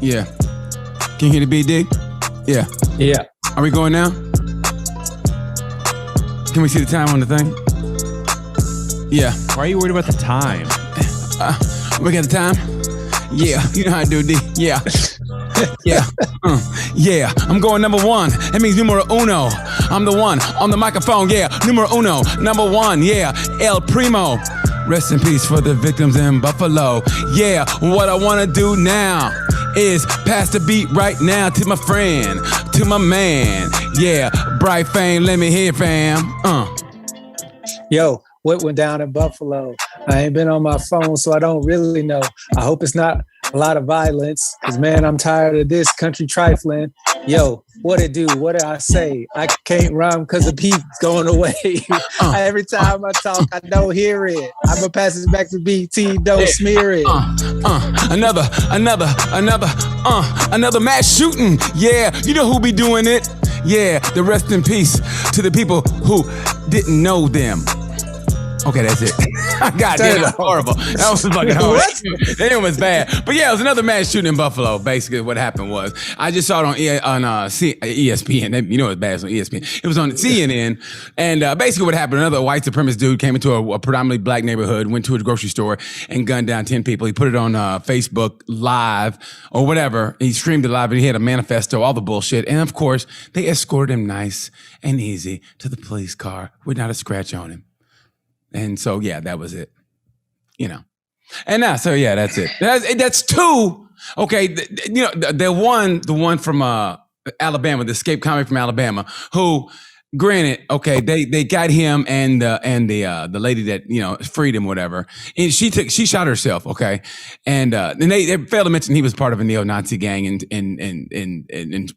Yeah. Can you hear the beat, D? Yeah. Yeah. Are we going now? Can we see the time on the thing? Yeah. Why are you worried about the time? We got the time? Yeah. You know how I do, D. Yeah. Yeah. Yeah. I'm going number one. That means numero uno. I'm the one on the microphone. Yeah. Numero uno. Number one. Yeah. El Primo. Rest in peace for the victims in Buffalo. Yeah. What I want to do now is pass the beat right now to my friend, to my man. Yeah. Bright fame. Let me hear, fam. Yo, what went down in Buffalo? I ain't been on my phone, so I don't really know. I hope it's not a lot of violence, because, man, I'm tired of this country trifling. Yo, what it do? What did I say? I can't rhyme because the beat's going away. Every time I talk, I don't hear it. I'm going to pass this back to BT. Don't smear it. Another mass shooting. Yeah, you know who be doing it. Yeah, the rest in peace to the people who didn't know them. Okay, that's it. God damn, that was horrible. That was fucking horrible. That was bad. But yeah, it was another mass shooting in Buffalo. Basically, what happened was, I just saw it on ESPN. You know it's bad, it's on ESPN. It was on CNN. And basically what happened, another white supremacist dude came into a predominantly black neighborhood, went to a grocery store and gunned down 10 people. He put it on Facebook Live or whatever. He streamed it live and he had a manifesto, all the bullshit. And of course, they escorted him nice and easy to the police car with not a scratch on him. And so, yeah, that was it, you know. And now, so yeah, that's it. That's two. Okay, the one from Alabama, the escaped comic from Alabama, who, granted, okay, they got him and the lady that freed him, whatever, and she shot herself, okay, and they failed to mention he was part of a neo-Nazi gang in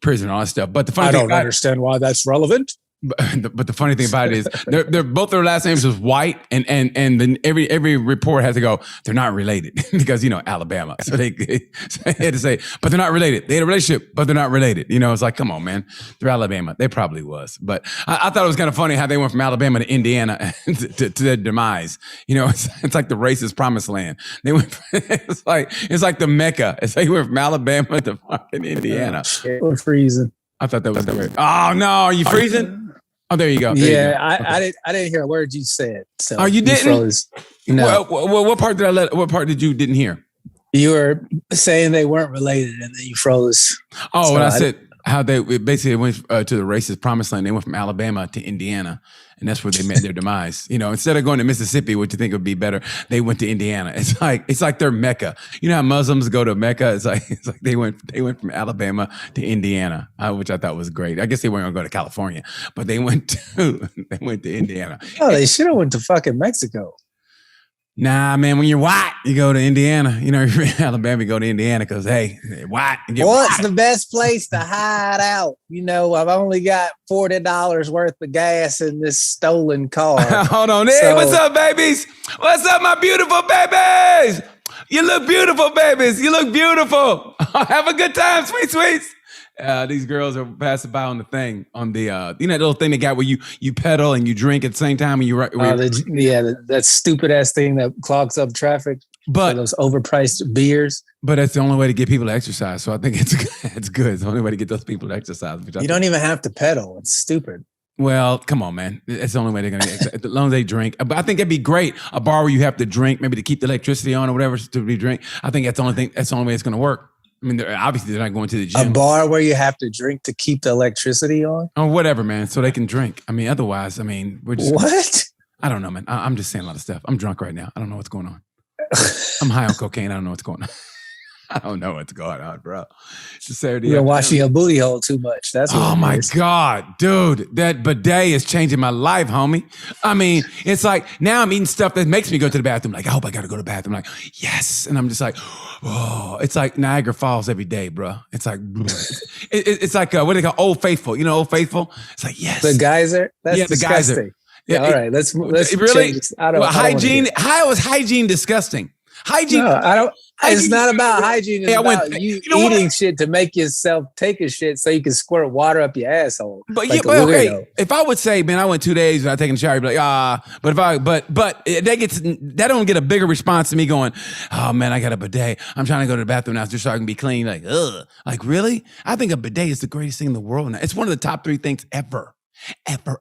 prison and all that stuff. But the funny thing, I don't understand why that's relevant. But the funny thing about it is, they're both their last names was White, and then every report has to go, they're not related because Alabama. So they had to say, but they're not related. They had a relationship, but they're not related. It's like, come on, man, they're Alabama. They probably was, but I thought it was kind of funny how they went from Alabama to Indiana to their demise. It's like the racist promised land. They went. It's like the Mecca. It's like they went from Alabama to fucking Indiana. We're freezing. I thought that was weird. Oh no, are you freezing? Oh, there you go. There you go. Okay. I didn't hear a word you said. So oh, you didn't? Froze. No. Well, what part did you didn't hear? You were saying they weren't related, and then you froze. Oh, so when I said how they basically went to the racist promised land, they went from Alabama to Indiana, and that's where they met their demise. Instead of going to Mississippi, which you think would be better, they went to Indiana. It's like their Mecca. You know how Muslims go to Mecca? It's like they went from Alabama to Indiana, which I thought was great. I guess they weren't going to go to California, but they went to Indiana. Oh, they should have went to fucking Mexico. Nah, man, when you're white, you go to Indiana. If you're in Alabama, you go to Indiana because, hey, white. What's the best place to hide out? I've only got $40 worth of gas in this stolen car. Hold on. Hey, what's up, babies? What's up, my beautiful babies? You look beautiful, babies. You look beautiful. Have a good time, sweet sweets. These girls are passing by on the thing, on the that little thing they got where you pedal and you drink at the same time and you that stupid ass thing that clogs up traffic. But those overpriced beers. But that's the only way to get people to exercise. So I think it's good. It's the only way to get those people to exercise. You don't even have to pedal. It's stupid. Well, come on, man. It's the only way they're going to get, as long as they drink. But I think it'd be great. A bar where you have to drink, maybe to keep the electricity on or whatever to be drink. I think that's the only thing. That's the only way it's going to work. I mean, obviously they're not going to the gym. A bar where you have to drink to keep the electricity on? Or whatever, man. So they can drink. I mean, otherwise, we're just... What? I don't know, man. I'm just saying a lot of stuff. I'm drunk right now. I don't know what's going on. I'm high on cocaine. I don't know what's going on. I don't know what's going on, bro. It's a Saturday. You're washing your booty hole too much. That's what my God, dude. That bidet is changing my life, homie. I mean, it's like now I'm eating stuff that makes me go to the bathroom. Like, I hope I got to go to the bathroom. Like, yes. And I'm just like, oh, it's like Niagara Falls every day, bro. It's like, it's like, what do they call Old Faithful? Old Faithful? It's like, yes. The geyser? That's disgusting. The geyser. Yeah, all right. Let's really? change this. I don't hygiene. How is hygiene disgusting? Hygiene. No, I don't. It's Hygiene- not about hygiene. It's Hey, I went- about you you know what? eating shit to make yourself take a shit so you can squirt water up your asshole. But like yeah, a but okay. weirdo. If I would say, man, I went 2 days without taking a shower, you'd be like, but if I, but that don't get a bigger response to me going, oh man, I got a bidet. I'm trying to go to the bathroom now just so I can be clean. Like, ugh, like really? I think a bidet is the greatest thing in the world now. It's one of the top 3 things ever. Matter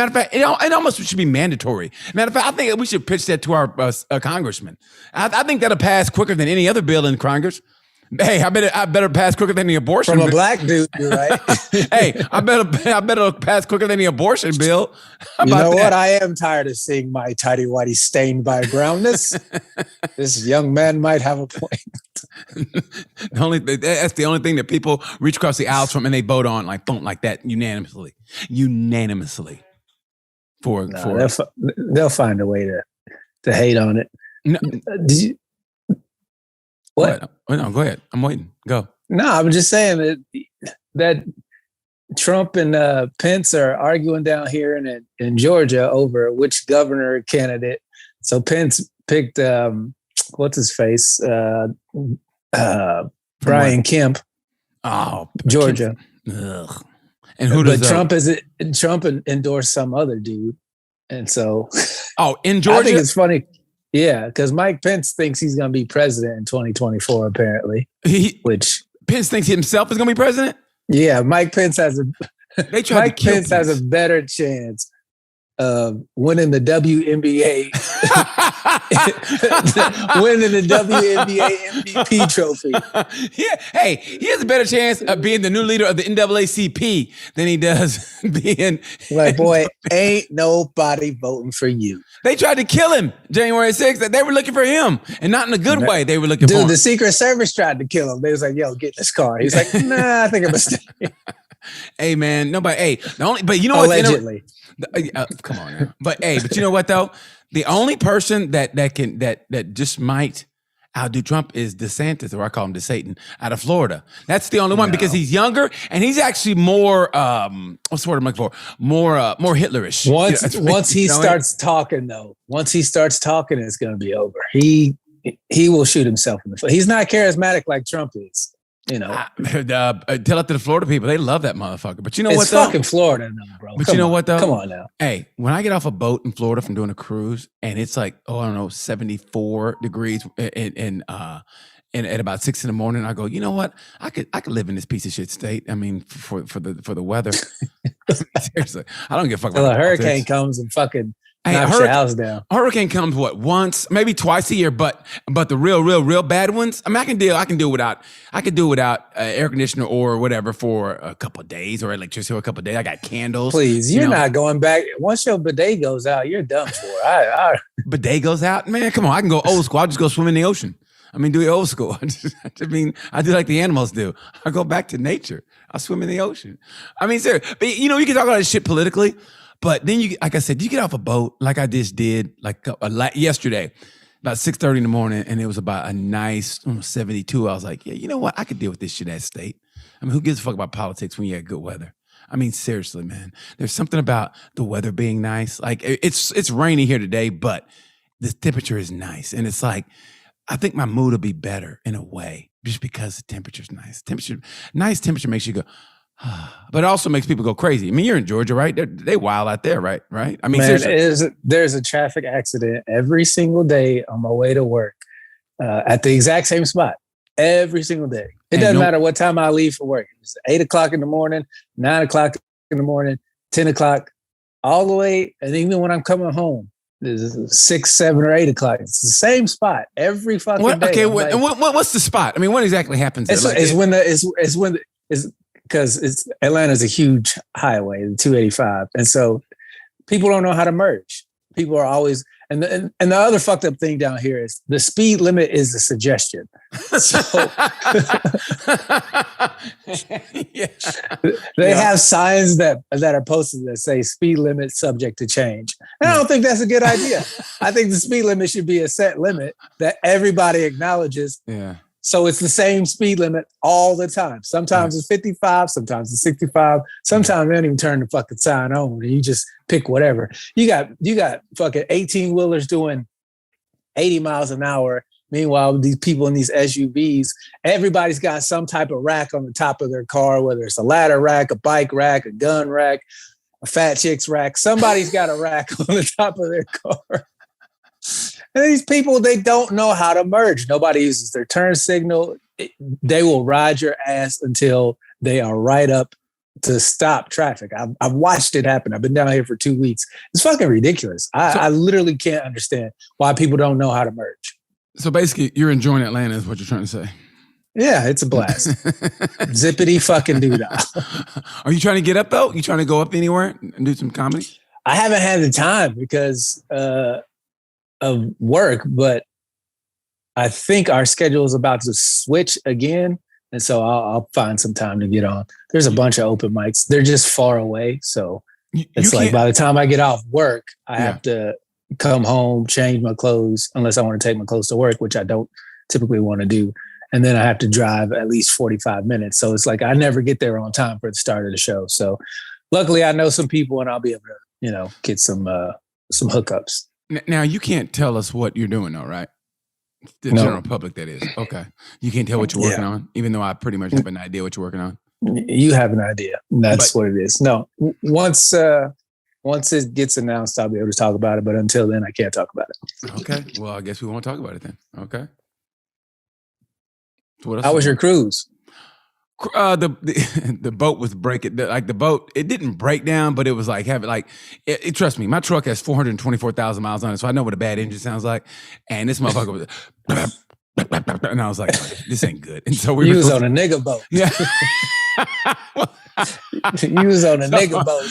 of fact, it almost should be mandatory. Matter of fact, I think we should pitch that to our congressman. I think that'll pass quicker than any other bill in Congress. Hey, I better pass quicker than the abortion From a bill. black dude, you're right? Hey, I better pass quicker than the abortion bill. How You about know that? what? I am tired of seeing my tidy whitey stained by brownness. This young man might have a point. That's the only thing that people reach across the aisles from and they vote on like boom, like that unanimously. They'll find a way to hate on it. No, Did you? What? No, go ahead. I'm waiting. Go. No, I'm just saying that Trump and Pence are arguing down here in Georgia over which governor candidate. So Pence picked what's his face, Brian Kemp. Oh, Georgia. Ugh. And who does Trump endorsed some other dude, and so in Georgia? I think it's funny. Yeah, because Mike Pence thinks he's going to be president in 2024. Apparently, Pence thinks himself is going to be president. Yeah, Mike Pence has a better chance of winning the WNBA, winning the WNBA MVP trophy. Yeah, hey, he has a better chance of being the new leader of the NAACP than he does being. Like, boy, ain't nobody voting for you. They tried to kill him January 6th. They were looking for him, and not in a good way. They were looking for him. Dude, the Secret Service tried to kill him. They was like, "Yo, get in this car." He's like, "Nah, I think I'm gonna stay." Hey, man, nobody. Hey, but you know what? Allegedly. Come on, now. But you know what though? The only person that just might outdo Trump is DeSantis, or I call him DeSatan, out of Florida. That's the only one because he's younger and he's actually more what's the word I'm looking for? More Hitlerish. Once he starts talking, though, it's going to be over. He will shoot himself in the foot. He's not charismatic like Trump is. You know, tell it to the Florida people. They love that motherfucker. But you know it's what, though? fucking Florida now, bro. But you know what, though? Come on now. Hey, when I get off a boat in Florida from doing a cruise and it's like, I don't know, 74 degrees and at about 6 a.m, I go, you know what? I could live in this piece of shit state. I mean, for the weather. Seriously, I don't give a fuck. Well, a hurricane comes and fucking knocks your house down. A hurricane comes once, maybe twice a year, but the real bad ones. I mean, I can do without air conditioner or whatever for a couple of days, or electricity for a couple of days. I got candles. Please, you're not going back. Once your bidet goes out, you're done for. Bidet goes out, man. Come on, I can go old school. I'll just go swim in the ocean. I mean, do it old school. I do like the animals do. I go back to nature. I swim in the ocean. I mean, seriously. But you can talk about this shit politically. But then like I said, you get off a boat like I just did yesterday, about 6:30 in the morning, and it was about a nice 72. I was like, yeah, you know what? I could deal with this shit at state. I mean, who gives a fuck about politics when you have good weather? I mean, seriously, man. There's something about the weather being nice. Like it's rainy here today, but the temperature is nice, and it's like I think my mood will be better in a way just because the temperature's nice. Nice temperature makes you go. But it also makes people go crazy. I mean, you're in Georgia, right? They wild out there, right? I mean, man, there's a traffic accident every single day on my way to work at the exact same spot every single day. It doesn't matter what time I leave for work. It's 8 o'clock in the morning, 9 o'clock in the morning, 10 o'clock, all the way. And even when I'm coming home, it's 6, 7, or 8 o'clock. It's the same spot every fucking day. Okay, what's the spot? I mean, what exactly happens? Because Atlanta's a huge highway, the 285, and so people don't know how to merge. People are always and the other fucked up thing down here is the speed limit is a suggestion. So they have signs that are posted that say speed limit subject to change. And I don't think that's a good idea. I think the speed limit should be a set limit that everybody acknowledges. Yeah. So it's the same speed limit all the time. Sometimes it's 55, sometimes it's 65. Sometimes they don't even turn the fucking sign on. You just pick whatever. You got fucking 18-wheelers doing 80 miles an hour. Meanwhile, these people in these SUVs, everybody's got some type of rack on the top of their car, whether it's a ladder rack, a bike rack, a gun rack, a fat chick's rack. Somebody's got a rack on the top of their car. And these people, they don't know how to merge. Nobody uses their turn signal. They will ride your ass until they are right up to stop traffic. I've watched it happen. I've been down here for 2 weeks. It's fucking ridiculous. I literally can't understand why people don't know how to merge. So basically, you're enjoying Atlanta is what you're trying to say. Yeah, it's a blast. Zippity fucking doodah. Are you trying to get up, though? You trying to go up anywhere and do some comedy? I haven't had the time because of work, but I think our schedule is about to switch again. And so I'll find some time to get on. There's a bunch of open mics. They're just far away. So it's like by the time I get off work, I have to come home, change my clothes, unless I want to take my clothes to work, which I don't typically want to do. And then I have to drive at least 45 minutes. So it's like I never get there on time for the start of the show. So luckily I know some people and I'll be able to, get some hookups. Now you can't tell us what you're doing though, right? The general public, that is. Okay. You can't tell what you're working on, even though I pretty much have an idea what you're working on. You have an idea. That's what it is. No, once it gets announced, I'll be able to talk about it. But until then, I can't talk about it. Okay. Well, I guess we won't talk about it then. Okay. So what else? How was your cruise? The boat was breaking. The boat, it didn't break down, but it was like having trust me, my truck has 424,000 miles on it, so I know what a bad engine sounds like. And this motherfucker was, and I was like, this ain't good. And so we was on a nigga boat. Yeah. You was on a nigga boat.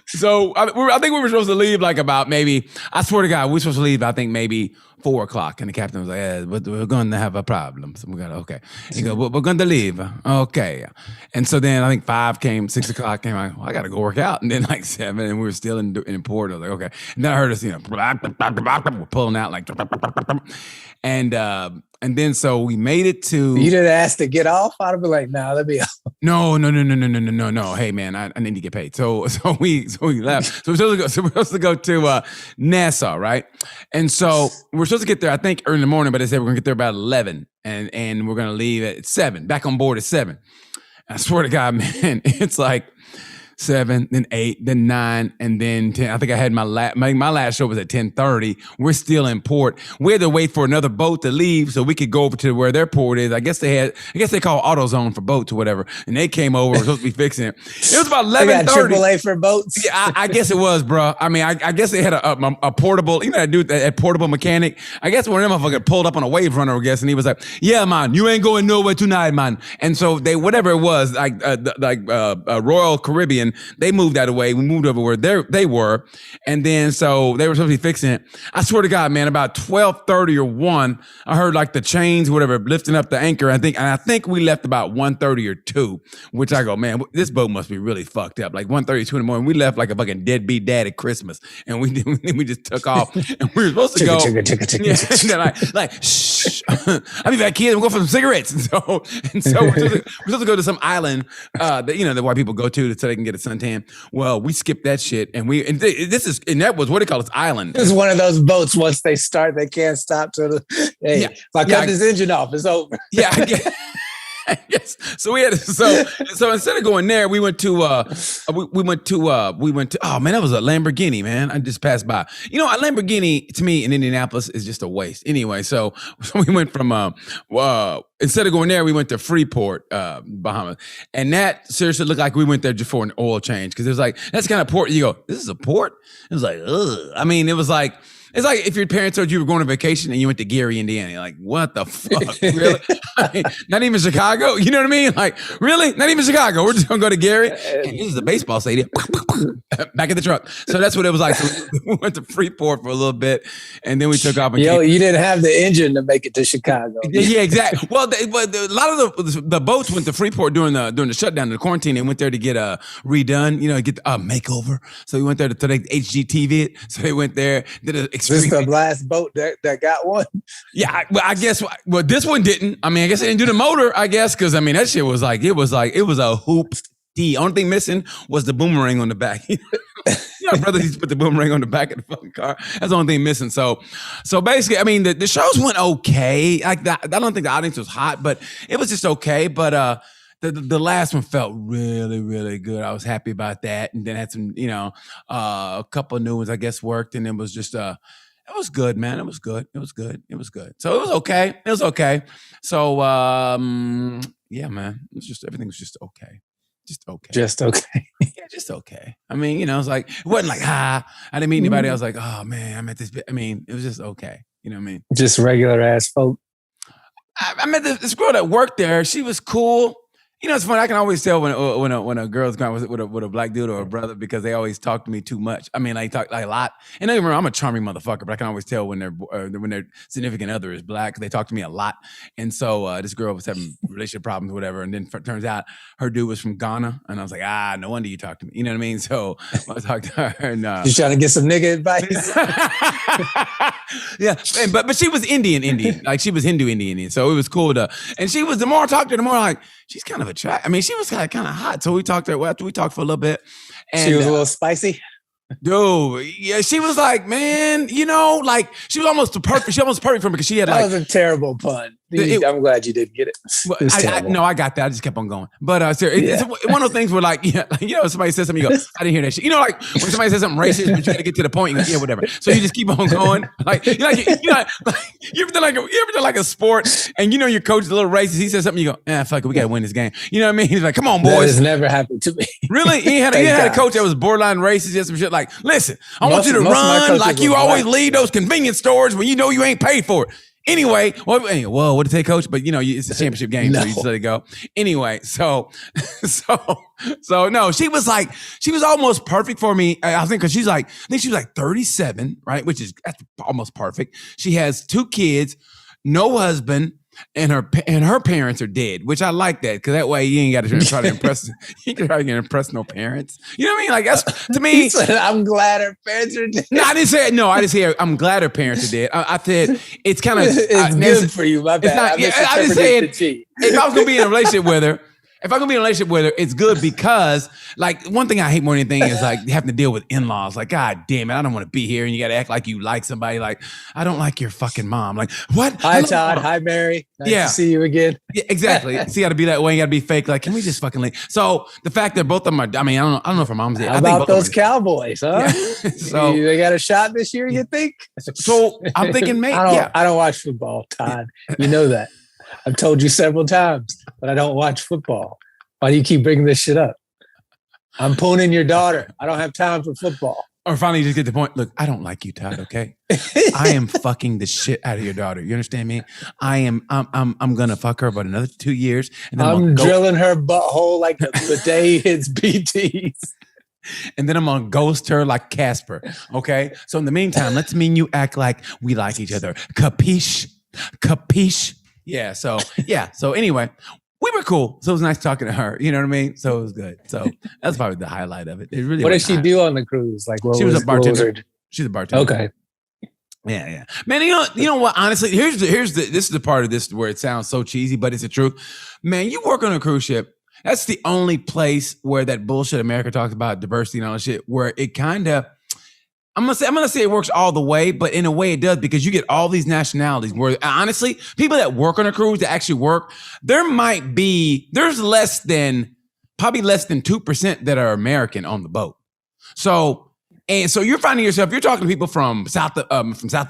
So I think we were supposed to leave like about maybe, I swear to God, we were supposed to leave, I think maybe 4 o'clock. And the captain was like, yeah, we're going to have a problem. So we got, okay. He goes, we're going to leave. Okay. And so then I think 5 came, 6 o'clock came, like, well, I got to go work out. And then like 7, and we were still in port. I was like, okay. And then I heard us, we're pulling out like, and then so we made it to. You didn't ask to get off? I'd have been like, nah, let me off. No. Hey man, I need to get paid. So we left. So we're supposed to go to Nassau, right? And so we're supposed to get there, I think, early in the morning, but they said we're gonna get there about 11, and we're gonna leave at 7. Back on board at 7. I swear to God, man, it's like 7, then 8, then 9, and then 10. I think I had my last show was at 10:30. We're still in port. We had to wait for another boat to leave so we could go over to where their port is. I guess they call AutoZone for boats or whatever. And they came over. We're supposed to be fixing it. It was about 11:30. They got AAA for boats. Yeah, I guess it was, bro. I mean, I guess they had a portable. You know that dude, that portable mechanic. I guess one of them motherfuckers pulled up on a wave runner, I guess, and he was like, "Yeah, man, you ain't going nowhere tonight, man." And so they, whatever it was, like Royal Caribbean. They moved that away. We moved over where they were. And then so they were supposed to be fixing it. I swear to God, man, about 12:30 or 1, I heard like the chains, whatever, lifting up the anchor. I think we left about 1:30 or 2, which I go, man, this boat must be really fucked up. Like 1:30, 2 in the morning. We left like a fucking deadbeat dad at Christmas. And we just took off. And we were supposed to go. And then I shh. I'll be back, kids. We'll go for some cigarettes. And so we're supposed to go to some island that the white people go to so they can get a suntan. Well, we skipped that shit, and that was what they call this island. It's one of those boats. Once they start, they can't stop. If I cut this engine off, it's over. Yeah, yes. So we had so instead of going there, we went to oh man, that was a Lamborghini, man. I just passed by. A Lamborghini to me in Indianapolis is just a waste. Anyway, so we went from instead of going there, we went to Freeport, Bahamas, and that seriously looked like we went there just for an oil change, because it was like, that's the kind of port you go, this is a port. It was like, ugh. I mean, it was like. It's like if your parents told you were going on vacation and you went to Gary, Indiana. You're like, what the fuck? Really? I mean, not even Chicago? You know what I mean? Like, really? Not even Chicago. We're just going to go to Gary. And this is a baseball stadium. Back in the truck. So that's what it was like. So we went to Freeport for a little bit, and then we took off. You didn't have the engine to make it to Chicago. Yeah, exactly. Well, a lot of the boats went to Freeport during the shutdown, the quarantine. They went there to get redone, get a makeover. So we went there to HGTV it. So they went there, did a This is the last boat that got one. Yeah, I guess. Well, this one didn't. I mean, I guess they didn't do the motor. I guess because I mean that shit was like it was a hoop. The only thing missing was the boomerang on the back. my brother used to put the boomerang on the back of the fucking car. That's the only thing missing. So basically, I mean, the shows went okay. Like I don't think the audience was hot, but it was just okay. But the last one felt really, really good. I was happy about that. And then had some, a couple of new ones I guess worked, and it was just it was good, man. It was good. So it was okay. So yeah, man. It was just everything was just okay. Just okay. Yeah, just okay. I mean, it's like it wasn't like I didn't meet anybody. I was like, oh man, I met this. I mean, it was just okay. You know what I mean? Just regular ass folk. I met this girl that worked there. She was cool. It's funny. I can always tell when a girl's going with a black dude or a brother because they always talk to me too much. I mean, they talk like a lot. And don't get me wrong, I'm a charming motherfucker, but I can always tell when their significant other is black. They talk to me a lot. And so this girl was having relationship problems, or whatever. And then it turns out her dude was from Ghana, and I was like, no wonder you talk to me. You know what I mean? So I talked to her, and she's trying to get some nigga advice. Yeah, but she was Indian, like she was Hindu Indian. So it was cool and she was, the more I talked to her, the more like she's kind of attractive. I mean, she was kind of hot. So we talked to her after we talked for a little bit. And she was a little spicy. Dude, yeah, she was like, man, like she was almost perfect. She almost perfect for me because she had that was a terrible pun. I'm glad you didn't get it. No, I got that. I just kept on going. But it's one of those things where like, somebody says something, you go, I didn't hear that shit. Like when somebody says something racist, but you got to get to the point. You go, yeah, whatever. So you just keep on going. Like, you ever done like a sport and your coach is a little racist. He says something, you go, fuck it, we got to win this game. You know what I mean? He's like, come on, boys. That has never happened to me. Really? He had a coach that was borderline racist. He had some shit like, listen, I want you to run like you always leave those convenience stores when you ain't paid for it. Anyway, what did it say, coach? But it's a championship game, so you just let it go. Anyway, so no, she was almost perfect for me. I think because I think she was like 37, right? That's almost perfect. She has 2 kids, no husband, and her parents are dead, which I like that because that way you ain't got to try to impress. You can try to impress no parents. You know what I mean? Like that's to me. He said, I'm glad her parents are dead. No, I didn't say it. No, I didn't say I'm glad her parents are dead. I said it's kind of it's good for you. My bad. I didn't say it. If I was gonna be in a relationship with her. It's good because, like, one thing I hate more than anything is, like, having to deal with in-laws. Like, God damn it, I don't want to be here. And you got to act like you like somebody. Like, I don't like your fucking mom. Like, what? Hi, Todd. Hi, Mary. Nice to see you again. Yeah, exactly. So you got to be that way. You got to be fake. Like, can we just fucking leave? So the fact that both of them are, I mean, I don't know if her mom's dead. How about those Cowboys, huh? Yeah. So they got a shot this year, you think? So I'm thinking, maybe. I don't watch football, Todd. You know that. I've told you several times, but I don't watch football. Why do you keep bringing this shit up? I'm pooning your daughter. I don't have time for football. Or finally, you just get the point. Look, I don't like you, Todd. Okay, I am fucking the shit out of your daughter. You understand me? I'm gonna fuck her about another 2 years, and then I'm drilling her butthole like the day it's BTs. And then I'm gonna ghost her like Casper. Okay. So in the meantime, let's me and you act like we like each other. Capiche? Yeah. So anyway. We were cool. So it was nice talking to her. You know what I mean? So it was good. So that's probably the highlight of it. It really. What did she do on the cruise? Like, she was a bartender. She's a bartender. Okay. Yeah. Man, you know what? Honestly, this is the part of this where it sounds so cheesy, but it's the truth. Man, you work on a cruise ship. That's the only place where that bullshit America talks about diversity and all that shit, where it kind of, I'm gonna say it works all the way, but in a way it does because you get all these nationalities where honestly, people that work on a cruise that actually work, there's probably less than 2% that are American on the boat. So you're finding yourself, you're talking to people from South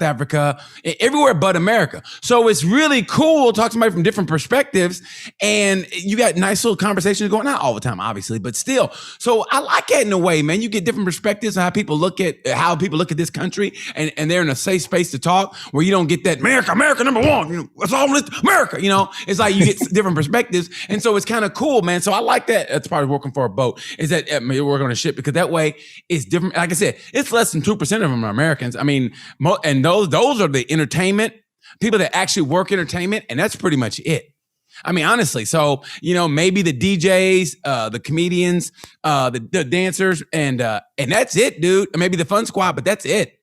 Africa, everywhere but America. So it's really cool to talk to somebody from different perspectives, and you got nice little conversations going, not all the time, obviously, but still. So I like that in a way, man. You get different perspectives on how people look at this country, and they're in a safe space to talk where you don't get that America number one. That's all America. It's like you get different perspectives, and so it's kind of cool, man. So I like that. That's part of working for a boat is that you're working on a ship because that way it's different. Like I said. It's less than 2% of them are Americans. I mean, and those are the entertainment people that actually work entertainment, and that's pretty much it. I mean, honestly. So maybe the DJs, the comedians, the dancers, and that's it, dude. Maybe the fun squad, but that's it.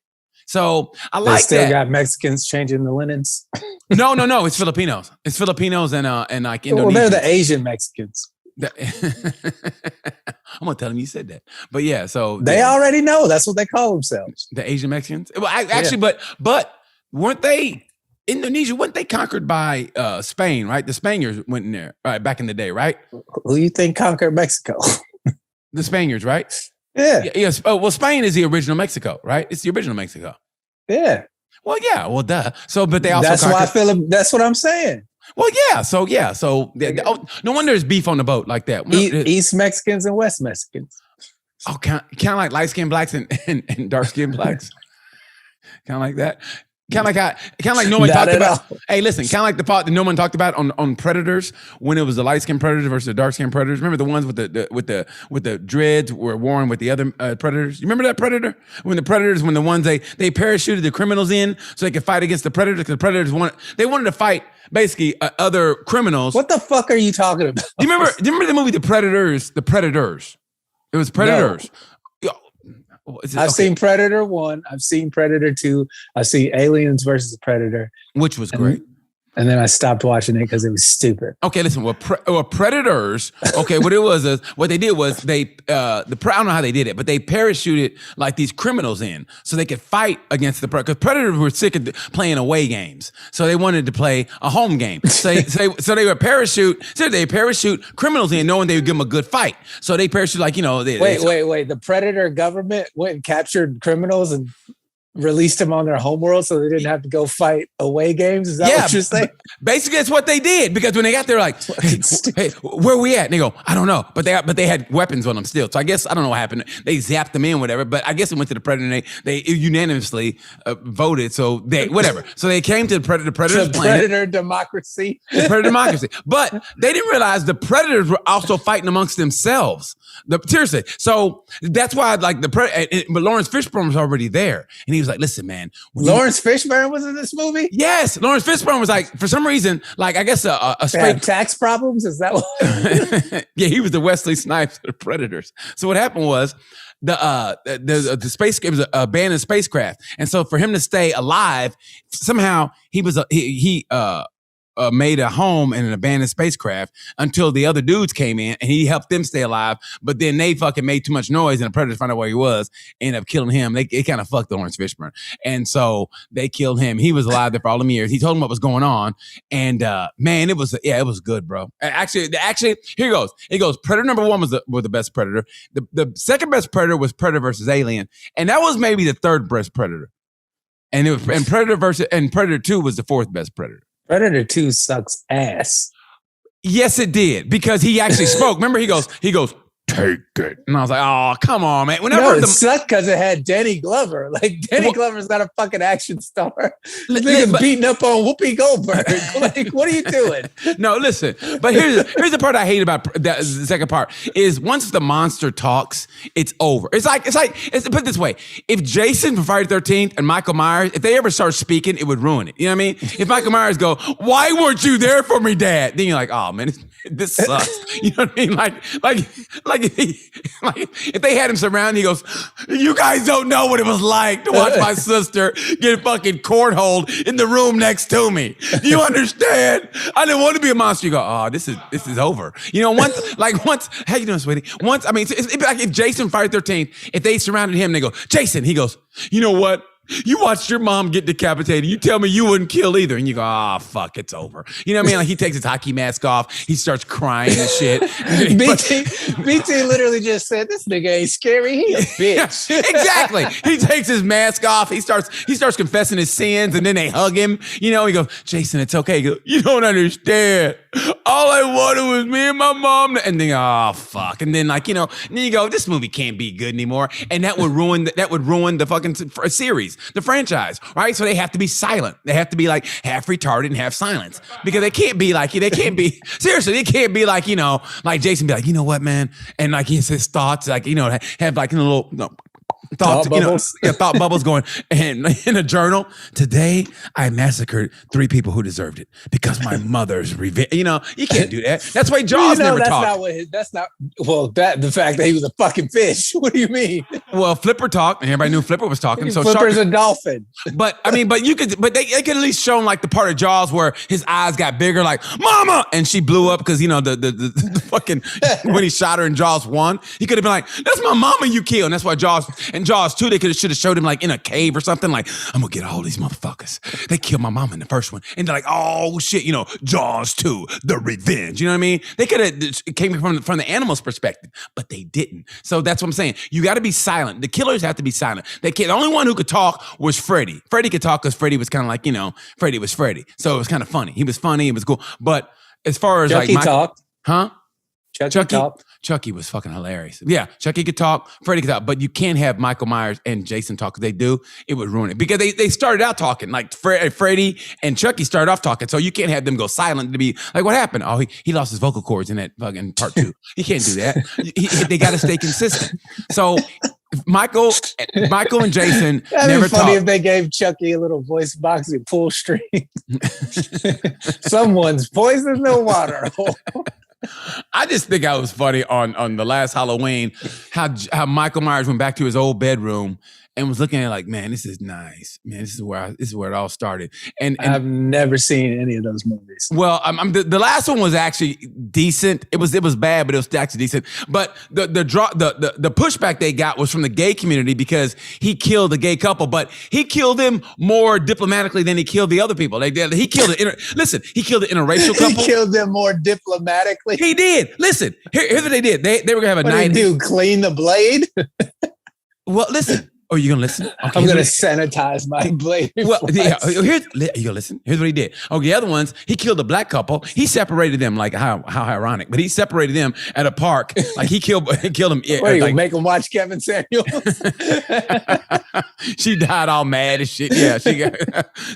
So I like that. They still got Mexicans changing the linens. No. It's Filipinos. It's Filipinos and like Indonesians. Well, they're the Asian Mexicans. I'm gonna tell them you said that. But yeah, so They already know. That's what they call themselves. the Asian Mexicans. Well, actually, but weren't they Indonesia? Weren't they conquered by Spain? Right, the Spaniards went in there back in the day, right? Who do you think conquered Mexico? The Spaniards, right? Yeah. Yes. Oh, well, Spain is the original Mexico, right? It's the original Mexico. Yeah. Well, yeah. Well, duh. So, but they also that's why I feel. That's what I'm saying. Well, yeah. So, no wonder there's beef on the boat like that. East Mexicans and West Mexicans. Oh, kind of like light skinned blacks and dark skinned blacks. Kind of like that. Kind of like no one talked about. Hey, listen, kind of like the part that no one talked about on Predators when it was the light skinned predators versus the dark skinned predators. Remember the ones with the dreads were warring with the other predators. You remember that Predator when the ones they parachuted the criminals in so they could fight against the predators because the predators wanted to fight basically other criminals. What the fuck are you talking about? Do you remember the movie The Predators? The Predators. It was Predators. No. I've seen Predator 1. I've seen Predator 2. I've seen Aliens versus Predator. Which was great. And then I stopped watching it because it was stupid. Okay, listen. Predators. Okay, what they did was I don't know how they did it, but they parachuted like these criminals in so they could fight against the because Predators were sick of playing away games, so they wanted to play a home game. So they would parachute criminals in, knowing they would give them a good fight. So they parachute wait. The Predator government went and captured criminals and released them on their homeworld so they didn't have to go fight away games? Is that what you're saying? Basically, that's what they did because when they got there, like, hey, where are we at? And they go, I don't know. But they had weapons on them still. So I guess, I don't know what happened. They zapped them in, whatever. But I guess it went to the Predator and they unanimously voted. So whatever. So they came to the Predator's planet. Predator democracy. The Predator democracy. But they didn't realize the Predators were also fighting amongst themselves. Seriously. So that's why, like, but Lawrence Fishburne was already there. And he was like, listen, man. Lawrence Fishburne was in this movie? Yes. Lawrence Fishburne was like, for some reason, like, I guess a straight tax problems? Is that what? Yeah, he was the Wesley Snipes of the Predators. So what happened was the space, it was an abandoned spacecraft. And so for him to stay alive, somehow he made a home in an abandoned spacecraft until the other dudes came in and he helped them stay alive. But then they fucking made too much noise and the Predators found out where he was, ended up killing him. They kind of fucked Lawrence Fishburne. And so they killed him. He was alive there for all them years. He told them what was going on. And man, it was good, bro. Actually, here goes. It goes, Predator number 1 was the best Predator. The second best Predator was Predator versus Alien. And that was maybe the third best Predator. And Predator 2 was the fourth best Predator. Predator 2 sucks ass. Yes, it did, because he actually spoke. Remember, he goes, take it. And I was like, oh, come on, man. It sucked because it had Danny Glover. Like, Danny Glover's not a fucking action star. Niggas beating up on Whoopi Goldberg. Like, what are you doing? No, listen. But here's the part I hate about the second part is once the monster talks, it's over. It's like put it this way. If Jason from Friday the 13th and Michael Myers, if they ever start speaking, it would ruin it. You know what I mean? If Michael Myers go, why weren't you there for me, Dad? Then you're like, oh, man, this sucks. You know what I mean? Like if they had him surrounded, he goes, you guys don't know what it was like to watch my sister get fucking cornholed in the room next to me. Do you understand? I didn't want to be a monster. You go, oh, this is over. You know, once, how you doing, sweetie? Once, I mean, it's like if Jason Friday the 13th, if they surrounded him, they go, Jason, he goes, you know what? You watched your mom get decapitated. You tell me you wouldn't kill either. And you go, oh, fuck, it's over. You know what I mean? Like, he takes his hockey mask off. He starts crying and shit. BT literally just said, this nigga ain't scary. He a bitch. Exactly. He takes his mask off. He starts confessing his sins, and then they hug him. You know, he goes, Jason, it's okay. He goes, you don't understand. All I wanted was me and my mom. And then, oh, fuck. And then, like, you know, and then you go, this movie can't be good anymore. And that would ruin the fucking series. The franchise, right? So they have to be silent. They have to be like half retarded and half silence because they can't be seriously, they can't be like, you know, like Jason be like, you know what, man? And like he has his thoughts, like, you know, have like a little, no, Thought bubbles. Thought bubbles going. And in a journal, today I massacred 3 people who deserved it because my mother's revenge. You know, you can't do that. That's why Jaws never talked. The fact that he was a fucking fish. What do you mean? Well, Flipper talked, and everybody knew Flipper was talking. So Flipper's a dolphin. But I mean, they could at least shown like the part of Jaws where his eyes got bigger, like "Mama," and she blew up because the fucking when he shot her in Jaws 1, he could have been like, "That's my mama you killed." And that's why Jaws 2, they should have showed him like in a cave or something. Like, I'm gonna get all these motherfuckers. They killed my mama in the first one, and they're like, "Oh shit," Jaws 2, the revenge. You know what I mean? They could have came from the animal's perspective, but they didn't. So that's what I'm saying. You got to be silent. The killers have to be silent. The only one who could talk was Freddy. Freddy could talk because Freddy was kind of like, Freddy was Freddy. So it was kind of funny. He was funny. It was cool. But as far as Chucky talked. Huh? Chucky talked. Chucky was fucking hilarious. Yeah, Chucky could talk, Freddy could talk, but you can't have Michael Myers and Jason talk because they do. It would ruin it because they started out talking like Freddy and Chucky started off talking, so you can't have them go silent to be like, what happened? Oh, he lost his vocal cords in that fucking part 2. He can't do that. They got to stay consistent. So Michael and Jason never funny talk. If they gave Chucky a little voice box and pull string. Someone's poison the water hole. I just think I was funny on the last Halloween how Michael Myers went back to his old bedroom and was looking at it like, man, this is nice. Man, this is where it all started. And I've never seen any of those movies. Well, the last one was actually decent. It was bad, but it was actually decent. But the pushback they got was from the gay community because he killed a gay couple, but he killed them more diplomatically than he killed the other people. He killed he killed the interracial couple. He killed them more diplomatically. He did. Listen, here's what they did. They were gonna have a what night. Did he do? Clean the blade? Well, listen. Oh, you gonna listen? Okay, I'm gonna sanitize my blade. Well, yeah. You gonna listen? Here's what he did. Okay, the other ones, he killed a black couple. He separated them. Like how ironic, but he separated them at a park. Like he killed them. Yeah, what, you make them watch Kevin Samuels? She died all mad and shit. Yeah,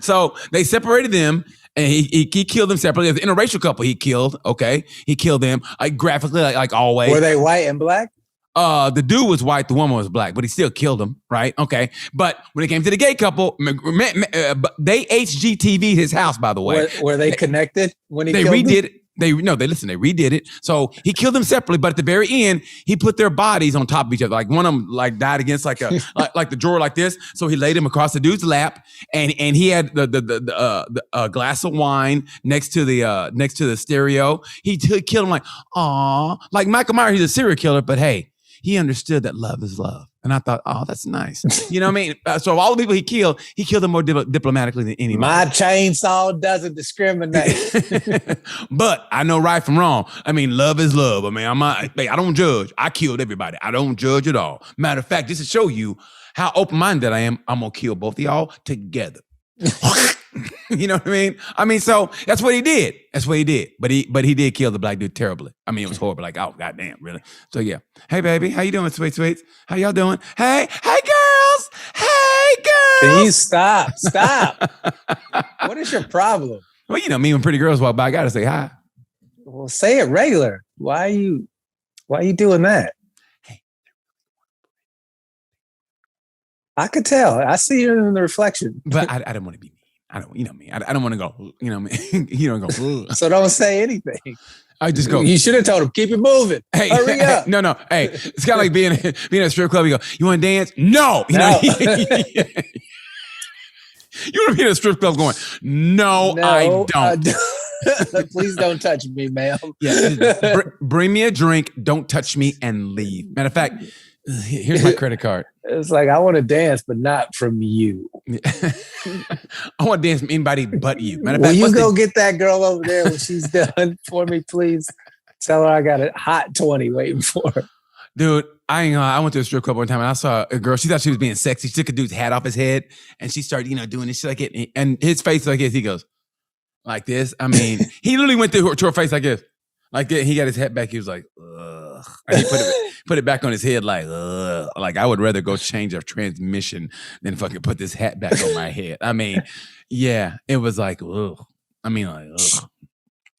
so they separated them. And he killed them separately. The interracial couple he killed. Okay, he killed them like graphically, like always. Were they white and black? The dude was white, the woman was black, but he still killed him, right? Okay. But when it came to the gay couple, they HGTV'd his house, by the way. Were they connected when he killed them? They redid it. They redid it. So he killed them separately, but at the very end, he put their bodies on top of each other. Like one of them like died against like a like the drawer like this. So he laid him across the dude's lap, and he had the glass of wine next to the stereo. He killed him like, aw, like Michael Myers. He's a serial killer, but hey, he understood that love is love. And I thought, oh, that's nice. You know what I mean? So all the people he killed them more diplomaticically than anybody. My chainsaw doesn't discriminate. But I know right from wrong. I mean, love is love. I mean, I don't judge. I killed everybody. I don't judge at all. Matter of fact, just to show you how open-minded I am, I'm going to kill both of y'all together. You know what I mean? I mean, so that's what he did. But he did kill the black dude terribly. I mean, it was horrible. Like, oh, goddamn, really? So yeah. Hey, baby, how you doing, sweet sweets? How y'all doing? Hey, girls. Can you stop? What is your problem? Well, me when pretty girls walk by, I gotta say hi. Well, say it regular. Why are you doing that? Hey. I could tell. I see you in the reflection. But I don't want to be mean. I don't, me. I don't want to go, you don't go. So don't say anything. I just go. You should have told him, keep it moving. Hey, hurry up. No. Hey, it's kind of like being at a strip club. You go, you want to dance? No. You want to be in a strip club going, no, I don't. Please don't touch me, ma'am. Yeah, bring me a drink. Don't touch me and leave. Matter of fact, here's my credit card. It's like, I want to dance, but not from you. I want to dance from anybody but you. Matter of fact, will you go get that girl over there when she's done for me, please? Tell her I got a hot 20 waiting for her. Dude, I ain't gonna lie. I went to a strip club one time and I saw a girl. She thought she was being sexy. She took a dude's hat off his head and she started, doing this shit like it. And his face like this. He goes like this. I mean, he literally went to her face like this. Like that. He got his hat back. He was like, ugh. And he put it back on his head like, ugh. Like I would rather go change a transmission than fucking put this hat back on my head. I mean, yeah, it was like, ugh. I mean, like, ugh.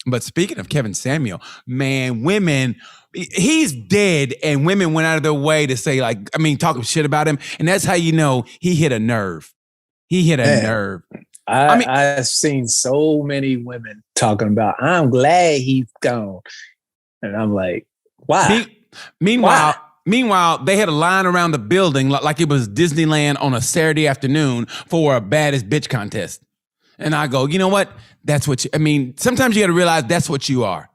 But speaking of Kevin Samuel, man, women, he's dead, and women went out of their way to say, like, I mean, talking shit about him. And that's how you know he hit a nerve. He hit a nerve. I've seen so many women talking about, I'm glad he's gone. And I'm like, why? Meanwhile, they had a line around the building like it was Disneyland on a Saturday afternoon for a baddest bitch contest. And I go, you know what? That's what sometimes you got to realize that's what you are.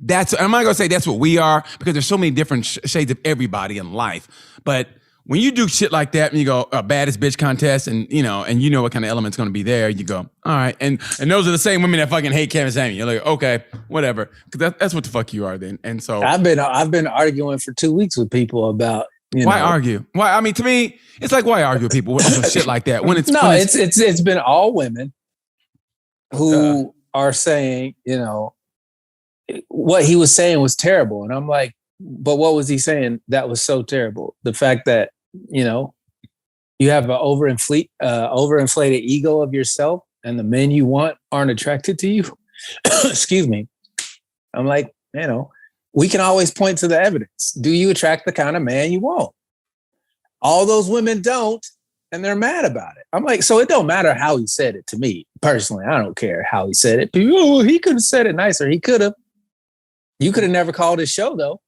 I'm not going to say that's what we are, because there's so many different shades of everybody in life. But when you do shit like that and you go, a baddest bitch contest, and you know what kind of element's going to be there, you go, all right. And those are the same women that fucking hate Kevin Samuel. You're like, okay, whatever. Because that's what the fuck you are then. And so I've been arguing for 2 weeks with people about, why argue? Why? I mean, to me, it's like, why argue with people with some shit like that? It's been all women who are saying, what he was saying was terrible. And I'm like, but what was he saying that was so terrible? The fact that, you have an overinflated ego of yourself, and the men you want aren't attracted to you. Excuse me. I'm like, we can always point to the evidence. Do you attract the kind of man you want? All those women don't, and they're mad about it. I'm like, so it don't matter how he said it to me. Personally, I don't care how he said it. People, he could have said it nicer. He could have. You could have never called his show, though.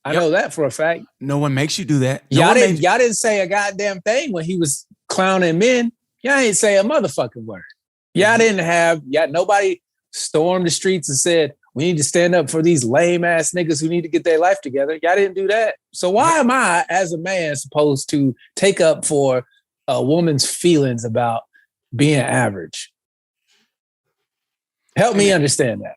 I know that for a fact. No one makes you do that. Y'all didn't say a goddamn thing when he was clowning men. Y'all ain't say a motherfucking word. Nobody stormed the streets and said, we need to stand up for these lame ass niggas who need to get their life together. Y'all didn't do that. So why am I, as a man, supposed to take up for a woman's feelings about being average? Help me understand that.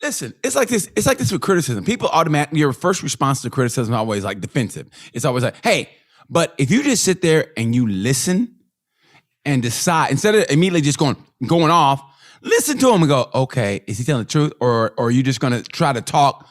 Listen, it's like this. It's like this with criticism. People automatically, your first response to criticism is always like defensive. It's always like, hey, but if you just sit there and you listen and decide, instead of immediately just going off, listen to him and go, okay, is he telling the truth? Or are you just going to try to talk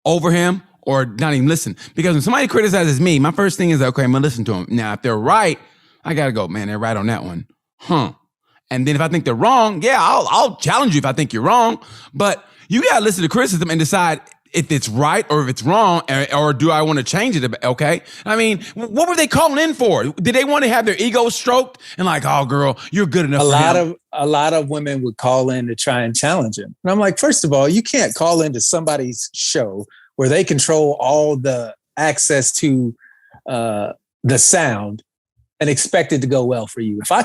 over him or not even listen? Because when somebody criticizes me, my first thing is, okay, I'm going to listen to them. Now, if they're right, I got to go, man, they're right on that one. And then if I think they're wrong, yeah, I'll challenge you if I think you're wrong. But you got to listen to criticism and decide if it's right or if it's wrong, or do I want to change it? Okay. I mean, what were they calling in for? Did they want to have their ego stroked and like, oh girl, you're good enough? A lot of women would call in to try and challenge him. And I'm like, first of all, you can't call into somebody's show where they control all the access to the sound and expect it to go well for you. If I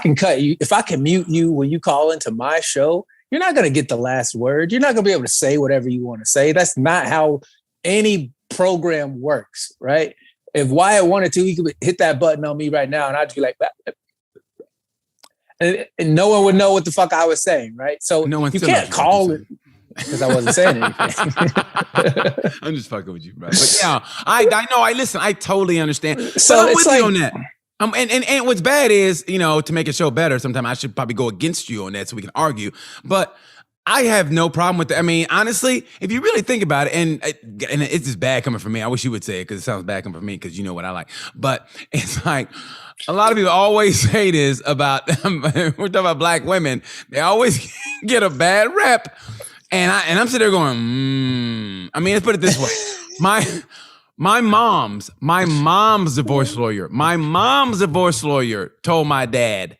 can mute you when you call into my show, you're not going to get the last word. You're not going to be able to say whatever you want to say. That's not how any program works, right? If Wyatt wanted to, he could hit that button on me right now, and I'd be like, and no one would know what the fuck I was saying, right? So you can't call it because I wasn't saying anything. I'm just fucking with you, bro. But yeah, I know. I totally understand. So I'm it's with you on that. And what's bad is, to make a show better, sometimes I should probably go against you on that so we can argue. But I have no problem with that. I mean, honestly, if you really think about it, and it's just bad coming from me. I wish you would say it because it sounds bad coming from me because you know what I like. But it's like a lot of people always say this about, we're talking about black women. They always get a bad rep. And I'm sitting there going, I mean, let's put it this way. My mom's divorce lawyer. My mom's divorce lawyer told my dad,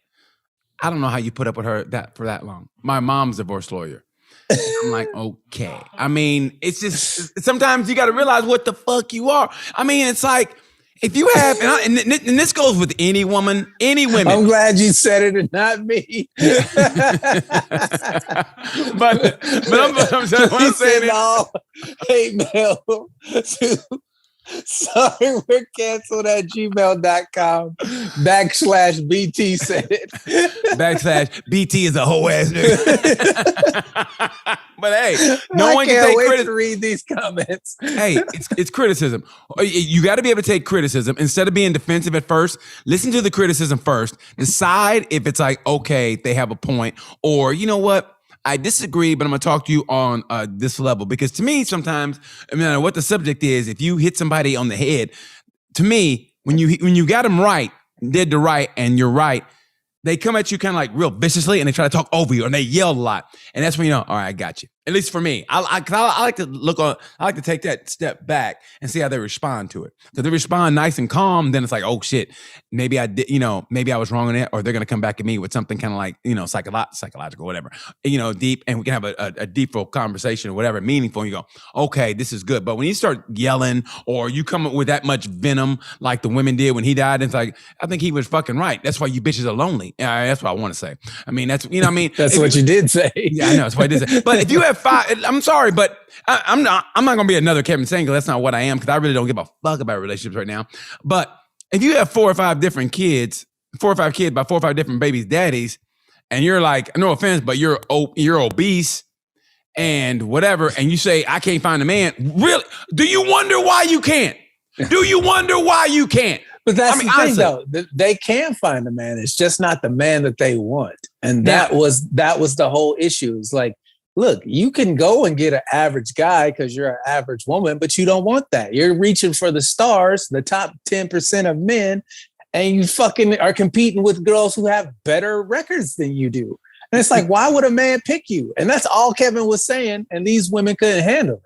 I don't know how you put up with her for that long. My mom's divorce lawyer. I'm like, okay. I mean, it's just, sometimes you got to realize what the fuck you are. I mean, it's like, if you have, and this goes with any woman, any women. I'm glad you said it and not me. but I'm saying all hate mail to sorry, we're canceled at gmail.com /BT said it. /BT is a whole ass nigga. But hey, no one can take credit. To read these comments. Hey, it's criticism. You got to be able to take criticism instead of being defensive at first. Listen to the criticism first. Decide if it's like, okay, they have a point, or you know what? I disagree, but I'm going to talk to you on this level. Because to me, sometimes, no matter what the subject is, if you hit somebody on the head, to me, when you got them right, dead to right, and you're right, they come at you kind of like real viciously, and they try to talk over you, and they yell a lot. And that's when you know, all right, I got you. At least for me, I like to look on. I like to take that step back and see how they respond to it. If they respond nice and calm, then it's like, oh shit, maybe I did. Maybe I was wrong on it, or they're gonna come back at me with something kind of like psychological, whatever. Deep, and we can have a deeper conversation or whatever, meaningful. And you go, okay, this is good. But when you start yelling or you come up with that much venom, like the women did when he died, it's like I think he was fucking right. That's why you bitches are lonely. That's what I want to say. I mean, that's That's what you did say. Yeah, I know that's what I did say. But if you have 5, I'm sorry, but I'm not gonna be another Kevin Samuel. That's not what I am, because I really don't give a fuck about relationships right now. But if you have 4 or 5 different kids, 4 or 5 kids by 4 or 5 different babies' daddies, and you're like, no offense, but you're obese and whatever, and you say I can't find a man, really? Do you wonder why you can't? Do you wonder why you can't? But that's the thing, though. They can find a man. It's just not the man that they want. And that was the whole issue. It's like, look, you can go and get an average guy because you're an average woman, but you don't want that. You're reaching for the stars, the top 10% of men, and you fucking are competing with girls who have better records than you do. And it's like, why would a man pick you? And that's all Kevin was saying, and these women couldn't handle it.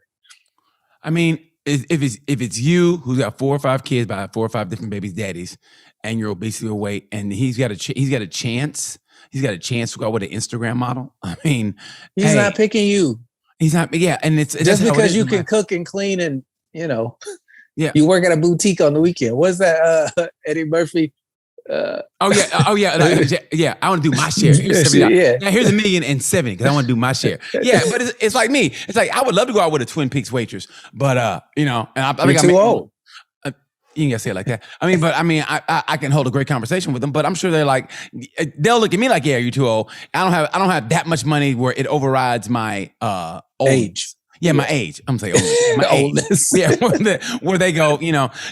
I mean, if it's you who's got 4 or 5 kids by 4 or 5 different babies' daddies, and you're obesely overweight, and he's got a chance to go with an Instagram model. I mean, he's not picking you. He's not. Yeah, and it's just because you can cook and clean, and yeah, you work at a boutique on the weekend. What's that? Eddie Murphy. Yeah. I want to do my share. Here's $70. Now here's $1,070,000 because I want to do my share. Yeah, but it's like me. It's like I would love to go out with a Twin Peaks waitress, but and I think I'm too old. You ain't gotta say it like that. I can hold a great conversation with them, but I'm sure they're like, they'll look at me like, yeah, you're too old. I don't have that much money where it overrides my age. Yeah, my age. I'm saying my oldness. Yeah, where they go,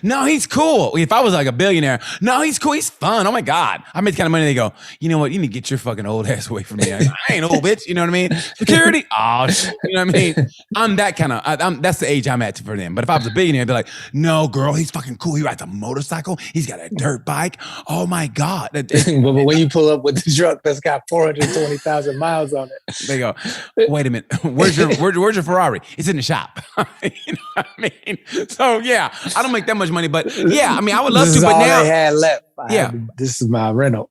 no, he's cool. If I was like a billionaire, no, he's cool. He's fun. Oh my God. I made the kind of money they go, you know what? You need to get your fucking old ass away from me. I ain't old, bitch. You know what I mean? Security. Oh, shit. You know what I mean? I'm that kind of, that's the age I'm at for them. But if I was a billionaire, they're like, no, girl, he's fucking cool. He rides a motorcycle. He's got a dirt bike. Oh my God. But when you pull up with the truck that's got 420,000 miles on it, they go, wait a minute. Where's your Ferrari? It's in the shop. You know what I mean? So yeah, I don't make that much money, but yeah, I mean, I would love to, but now they had left. Yeah, this is my rental.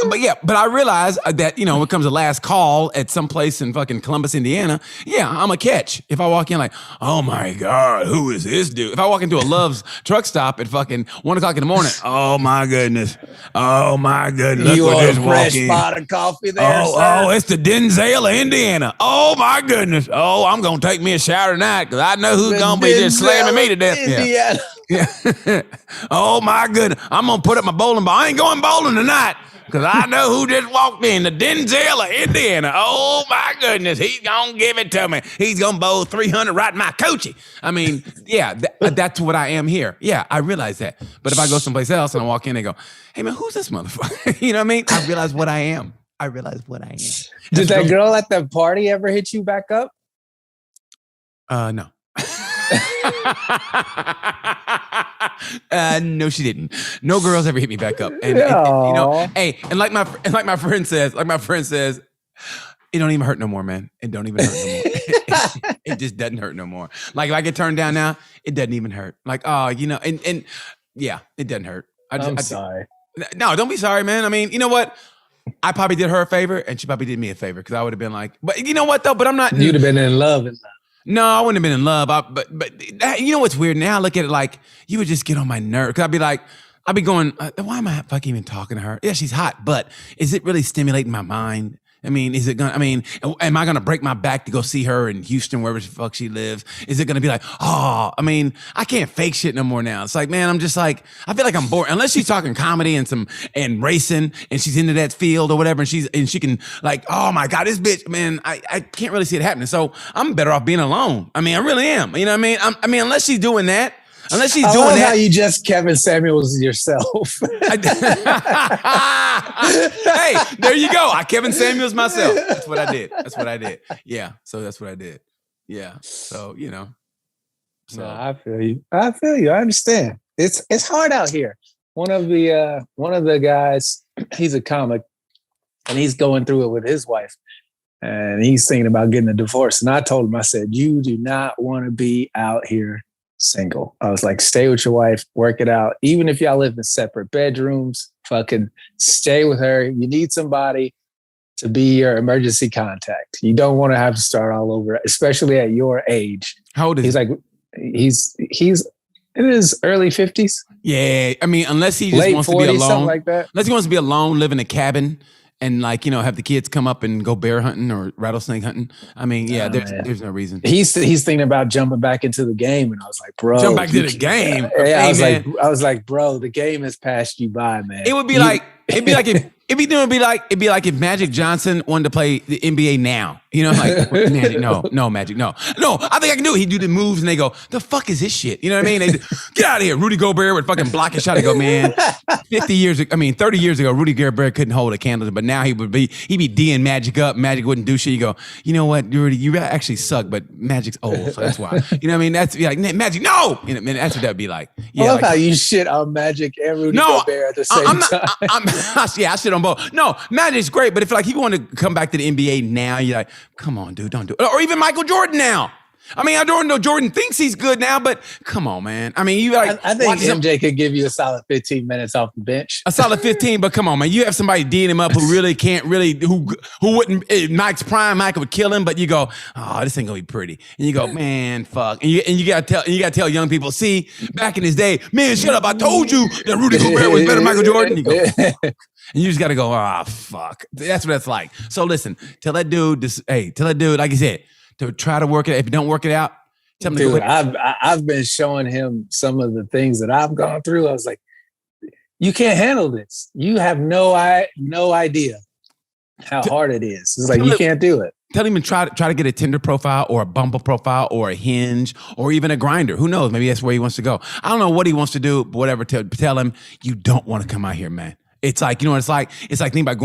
But I realize that, when it comes to last call at some place in fucking Columbus, Indiana, yeah, I'm a catch. If I walk in like, oh my God, who is this dude? If I walk into a Love's truck stop at fucking 1:00 in the morning, oh my goodness. Look you what want a fresh pot of coffee there, Oh, it's the Denzel of Indiana. Oh my goodness. Oh, I'm going to take me a shower tonight because I know who's going to be just slamming me to death. Indiana. Yeah. Oh my goodness. I'm going to put up my bowling ball. I ain't going bowling tonight. Because I know who just walked in, the Denzel of Indiana. Oh, my goodness. He's going to give it to me. He's going to bowl 300 right in my coochie. I mean, yeah, that's what I am here. Yeah, I realize that. But if I go someplace else and I walk in and go, hey, man, who's this motherfucker? You know what I mean? I realize what I am. Did that girl at the party ever hit you back up? No. No, she didn't. No girls ever hit me back up. And hey, and like my friend says, it don't even hurt no more, man. It don't even hurt no more. It just doesn't hurt no more. Like if I get turned down now, it doesn't even hurt. Like, and yeah, it doesn't hurt. I'm sorry. No, don't be sorry, man. I mean, you know what? I probably did her a favor and she probably did me a favor because I would have been like, but you know what though? But I'm not. You'd have been in love. No, I wouldn't have been in love. But you know what's weird? Now I look at it like you would just get on my nerve. Cause I'd be going, why am I fucking even talking to her? Yeah, she's hot, but is it really stimulating my mind? I mean, am I going to break my back to go see her in Houston, wherever the fuck she lives? Is it going to be like, I can't fake shit no more now. It's like, man, I'm just like, I feel like I'm bored. Unless she's talking comedy and racing and she's into that field or whatever. And she can like, oh my God, this bitch, man, I can't really see it happening. So I'm better off being alone. I mean, I really am. You know what I mean? Unless she's doing that. Unless she's doing that. How you just Kevin Samuels yourself. Hey, there you go. I Kevin Samuels myself. That's what I did. Yeah. So that's what I did. Yeah. So, So no, I feel you. I understand. It's hard out here. One of the guys, he's a comic and he's going through it with his wife. and he's thinking about getting a divorce. And I told him, I said, you do not want to be out here single. I was like, stay with your wife, work it out. Even if y'all live in separate bedrooms, fucking stay with her. You need somebody to be your emergency contact. You don't want to have to start all over, especially at your age. How old is he's he? like, he's in his early 50s. Yeah, I mean, unless he just late wants 40s, to be alone, something like that. Unless he wants to be alone, live in a cabin, and like, you know, have the kids come up and go bear hunting or rattlesnake hunting. I mean, yeah, there's no reason. He's thinking about jumping back into the game, and I was like, bro, jump back to the game. Yeah, hey, I was like, bro, the game has passed you by, man. It would be like it'd be like if Magic Johnson wanted to play the NBA now. You know, like Magic, no, Magic, no. I think I can do it. He'd do the moves, and they go, "The fuck is this shit?" You know what I mean? They get out of here. Rudy Gobert would fucking block a shot. I go, man. 30 years ago, Rudy Gobert couldn't hold a candle, but now he'd be D'ing Magic up. Magic wouldn't do shit. You go, you know what, Rudy, you actually suck, but Magic's old, so that's why. You know what I mean? That's like Magic, no. You know, that's what that'd be like. Yeah, I love like, how you shit on Magic and Rudy Gobert at the same time. I shit on both. No, Magic's great, but if like he wanted to come back to the NBA now, you're like, come on, dude, don't do it. Or even Michael Jordan now. I mean, I don't know. Jordan thinks he's good now, but come on, man. I mean, you like. I think MJ could give you a solid 15 minutes off the bench. A solid 15, but come on, man. You have somebody D'ing him up who really can't who wouldn't. Mike's prime, Mike would kill him, but you go, oh, this ain't gonna be pretty. And you go, man, fuck. And you gotta tell young people, see, back in his day, man, shut up. I told you that Rudy Gobert was better than Michael Jordan. You go. And you just got to go, fuck. That's what that's like. So listen, tell that dude, like you said, to try to work it out. If you don't work it out, tell him to go. I've been showing him some of the things that I've gone through. I was like, you can't handle this. You have no idea how hard it is. It's like, you can't do it. Tell him to try to get a Tinder profile or a Bumble profile or a Hinge or even a Grindr. Who knows? Maybe that's where he wants to go. I don't know what he wants to do, but whatever. Tell him you don't want to come out here, man. It's like, you know what it's like? It's like thinking about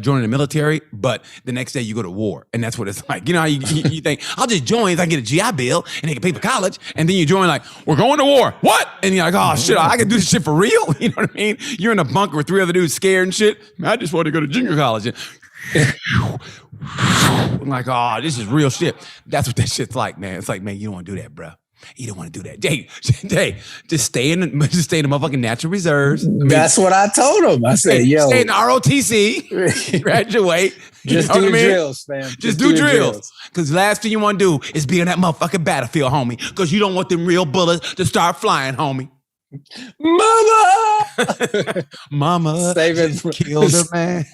joining the military, but the next day you go to war. And that's what it's like. You know how you think, I'll just join if I get a GI Bill and they can pay for college. And then you join like, we're going to war. What? And you're like, oh, shit, I can do this shit for real? You know what I mean? You're in a bunker with 3 other dudes scared and shit. Man, I just want to go to junior college. And I'm like, oh, this is real shit. That's what that shit's like, man. It's like, man, you don't want to do that, bro. You don't want to do that. Hey, just stay in the motherfucking natural reserves. That's what I told him. I said, stay in the ROTC, graduate. Just do drills, fam. Just do drills. Because the last thing you want to do is be on that motherfucking battlefield, homie. Because you don't want them real bullets to start flying, homie. Mama killed her, man.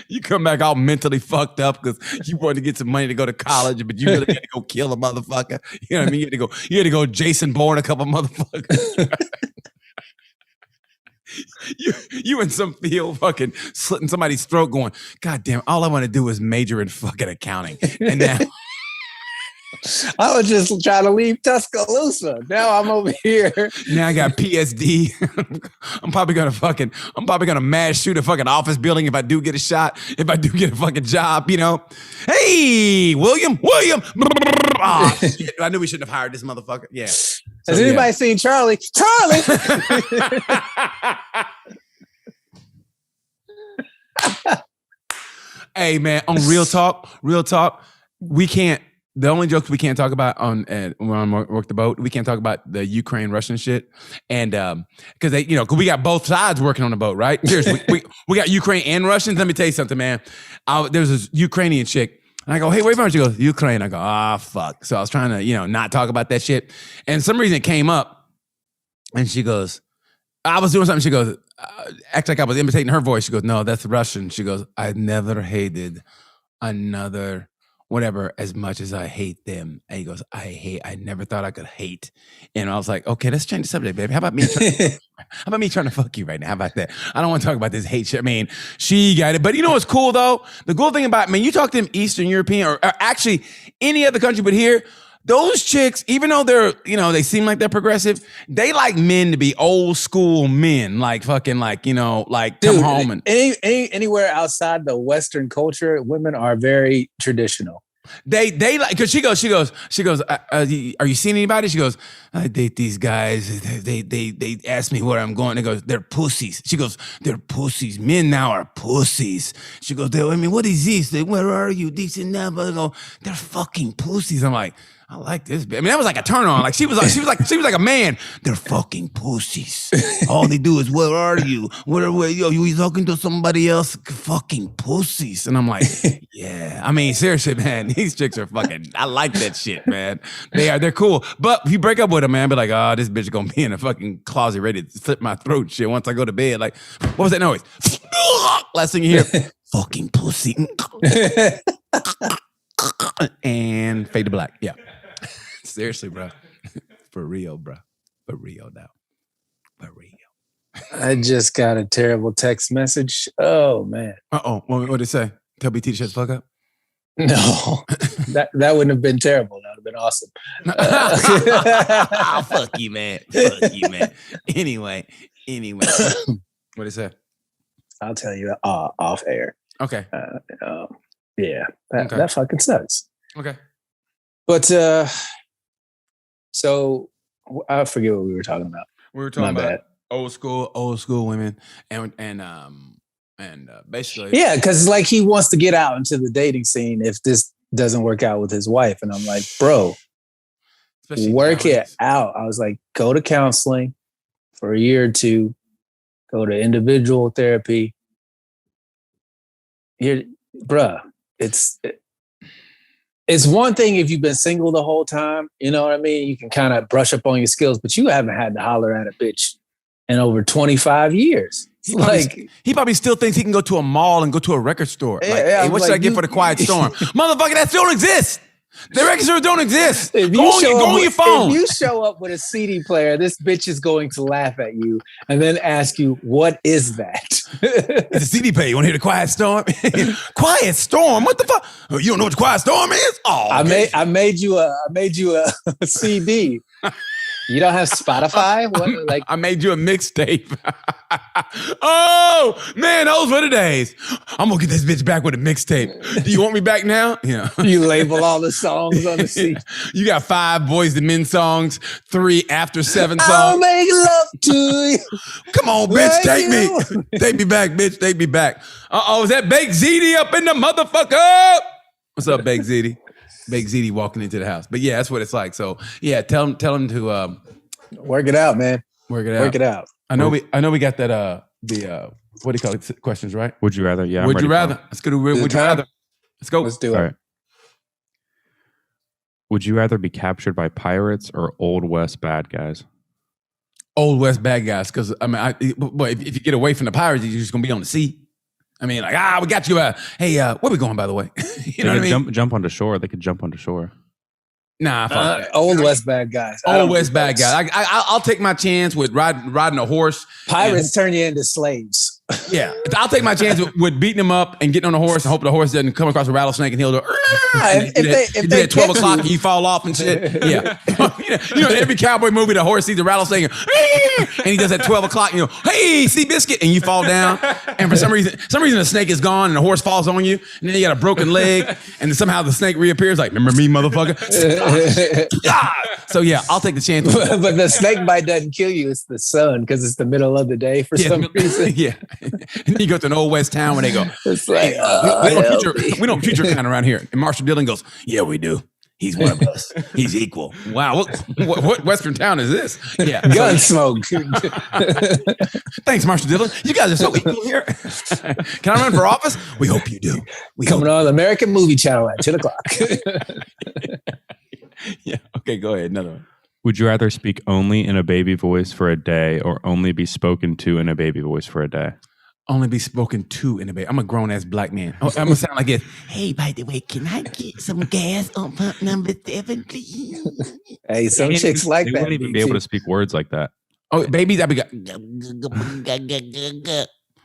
You come back all mentally fucked up because you wanted to get some money to go to college, but you really had to go kill a motherfucker. You know what I mean? You had to go Jason Bourne a couple motherfuckers. You in some field fucking slitting somebody's throat going, God damn, all I want to do is major in fucking accounting. And now I was just trying to leave Tuscaloosa. Now I'm over here. Now I got PSD. I'm probably gonna mass shoot a fucking office building if I do get a shot. If I do get a fucking job, you know. Hey, William. Oh, shit. I knew we shouldn't have hired this motherfucker. Yeah. Has anybody seen Charlie? Charlie. Hey man, on real talk, we can't. The only jokes we can't talk about on Work the Boat, we can't talk about the Ukraine-Russian shit, and because they, because we got both sides working on the boat, right? Seriously, we got Ukraine and Russians. Let me tell you something, man. There's this Ukrainian chick, and I go, "Hey, where from?" She goes, "Ukraine." I go, fuck." So I was trying to, not talk about that shit, and for some reason it came up, and she goes, I was doing something. She goes, act like I was imitating her voice. She goes, "No, that's Russian." She goes, "I never hated another whatever as much as I hate them." And he goes, I never thought I could hate. And I was like, okay, let's change the subject, baby. How about me trying to fuck you right now? How about that? I don't want to talk about this hate shit. I mean, she got it. But you know what's cool though? The cool thing about, you talk to them Eastern European or actually any other country but here, those chicks, even though they're, they seem like they're progressive, they like men to be old school men, like fucking like, like come home and anywhere outside the Western culture, women are very traditional. They like, because she goes, are you seeing anybody? She goes, I date these guys. They ask me where I'm going. They go, they're pussies. She goes, they're pussies. Men now are pussies. She goes, what is this? Where are you? This and that. But I go, they're fucking pussies. I'm like, I like this bitch. I mean, that was like a turn on. Like she was like a man. They're fucking pussies. All they do is, where are you? Where you talking to somebody else? Fucking pussies. And I'm like, yeah. I mean, seriously, man, these chicks are fucking. I like that shit, man. They're cool. But if you break up with them, man, be like, oh, this bitch is gonna be in a fucking closet ready to slip my throat. Shit. Once I go to bed, like, what was that noise? Last thing you hear, fucking pussy. And fade to black. Yeah. Seriously, bro. For real, bro. For real now. For real. I just got a terrible text message. Oh, man. Uh-oh. What did it say? Tell BT to shut the fuck up? No. that wouldn't have been terrible. That would have been awesome. Oh, fuck you, man. Fuck you, man. Anyway. What did it say? I'll tell you off air. Okay. Yeah. That fucking sucks. Okay. But so I forget what we were talking about. We were talking about old school women and basically. Yeah, because like he wants to get out into the dating scene if this doesn't work out with his wife. And I'm like, bro, work it out. I was like, go to counseling for a year or two, go to individual therapy. Here, bruh, it's one thing if you've been single the whole time, you know what I mean? You can kind of brush up on your skills, but you haven't had to holler at a bitch in over 25 years. He probably still thinks he can go to a mall and go to a record store. Like, hey, what should I get for the Quiet Storm? Motherfucker, that still exists. The record stores don't exist. Go on your phone. If you show up with a CD player, this bitch is going to laugh at you and then ask you, what is that? It's a CD player. You want to hear the Quiet Storm? Quiet Storm? What the fuck? Oh, you don't know what the Quiet Storm is? Oh, okay. I made you a CD. You don't have Spotify? What? Like I made you a mixtape. Oh man, those were the days. I'm gonna get this bitch back with a mixtape. Do you want me back now? Yeah. You label all the songs on the CD. You got 5 Boyz II Men songs, 3 After 7 songs. I'll make love to you. Come on, bitch, take me. Take me back, bitch. Take me back. Is that Baked Ziti up in the motherfucker? What's up, Baked Ziti? Baked Ziti walking into the house. But yeah, that's what it's like. So yeah, tell him to work it out, man. Work it out. I know we got that the what do you call it? Questions, right? Would you rather? Yeah. Would you rather? Let's go to would you rather. Let's go. Let's do it. All right. Would you rather be captured by pirates or Old West bad guys? Old West bad guys, because I mean, if you get away from the pirates, you're just gonna be on the sea. I mean, like, we got you. Hey, where we going, by the way? You know what I mean? Jump onto shore. They could jump onto shore. Nah, fuck that. Old West bad guys. Old West bad guys. I'll take my chance with riding a horse. Pirates turn you into slaves. Yeah, I'll take my chance with beating them up and getting on a horse and hope the horse doesn't come across a rattlesnake and he'll go. If they at 12 o'clock and you fall off and shit. Yeah, you know, every cowboy movie, the horse sees the rattlesnake and he does at 12 o'clock. And you know, hey, Seabiscuit, and you fall down. And for some reason the snake is gone and the horse falls on you, and then you got a broken leg, and then somehow the snake reappears. Like, remember me, motherfucker? So yeah, I'll take the chance. But the snake bite doesn't kill you. It's the sun, because it's the middle of the day for some reason. Yeah. And then you go to an old West town where they go, it's like, we don't treat your kind around here. And Marshall Dillon goes, yeah, we do. He's one of us. He's equal. Wow. What Western town is this? Yeah. Gunsmoke. Thanks, Marshall Dillon. You guys are so equal here. Can I run for office? We hope you do. Coming on the American Movie Channel at 10 o'clock. Yeah. Okay, go ahead. Another one. Would you rather speak only in a baby voice for a day or only be spoken to in a baby voice for a day? Only be spoken to in a baby. I'm a grown-ass black man. I'm going to sound like this. Hey, by the way, can I get some gas on pump number 7, please? Hey, some chicks like they that. They wouldn't even be able to speak words like that. Oh, babies, I'd be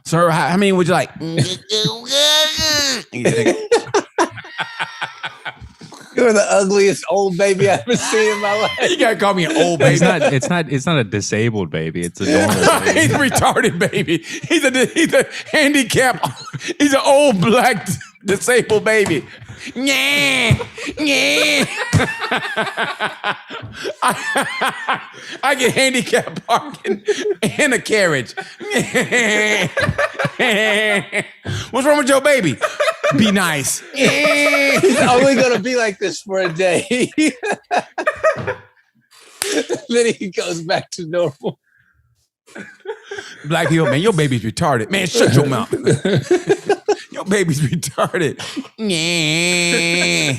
sir, how many would you like? You're the ugliest old baby I've ever seen in my life. You gotta call me an old baby. It's not a disabled baby. It's a normal baby. He's a retarded baby. He's a handicapped. He's an old black disabled baby. Yeah, yeah. I get handicap parking and a carriage. What's wrong with your baby? Be nice. He's only gonna be like this for a day. Then he goes back to normal. Black people, man, your baby's retarded. Man, shut your mouth. Your baby's retarded. Yeah.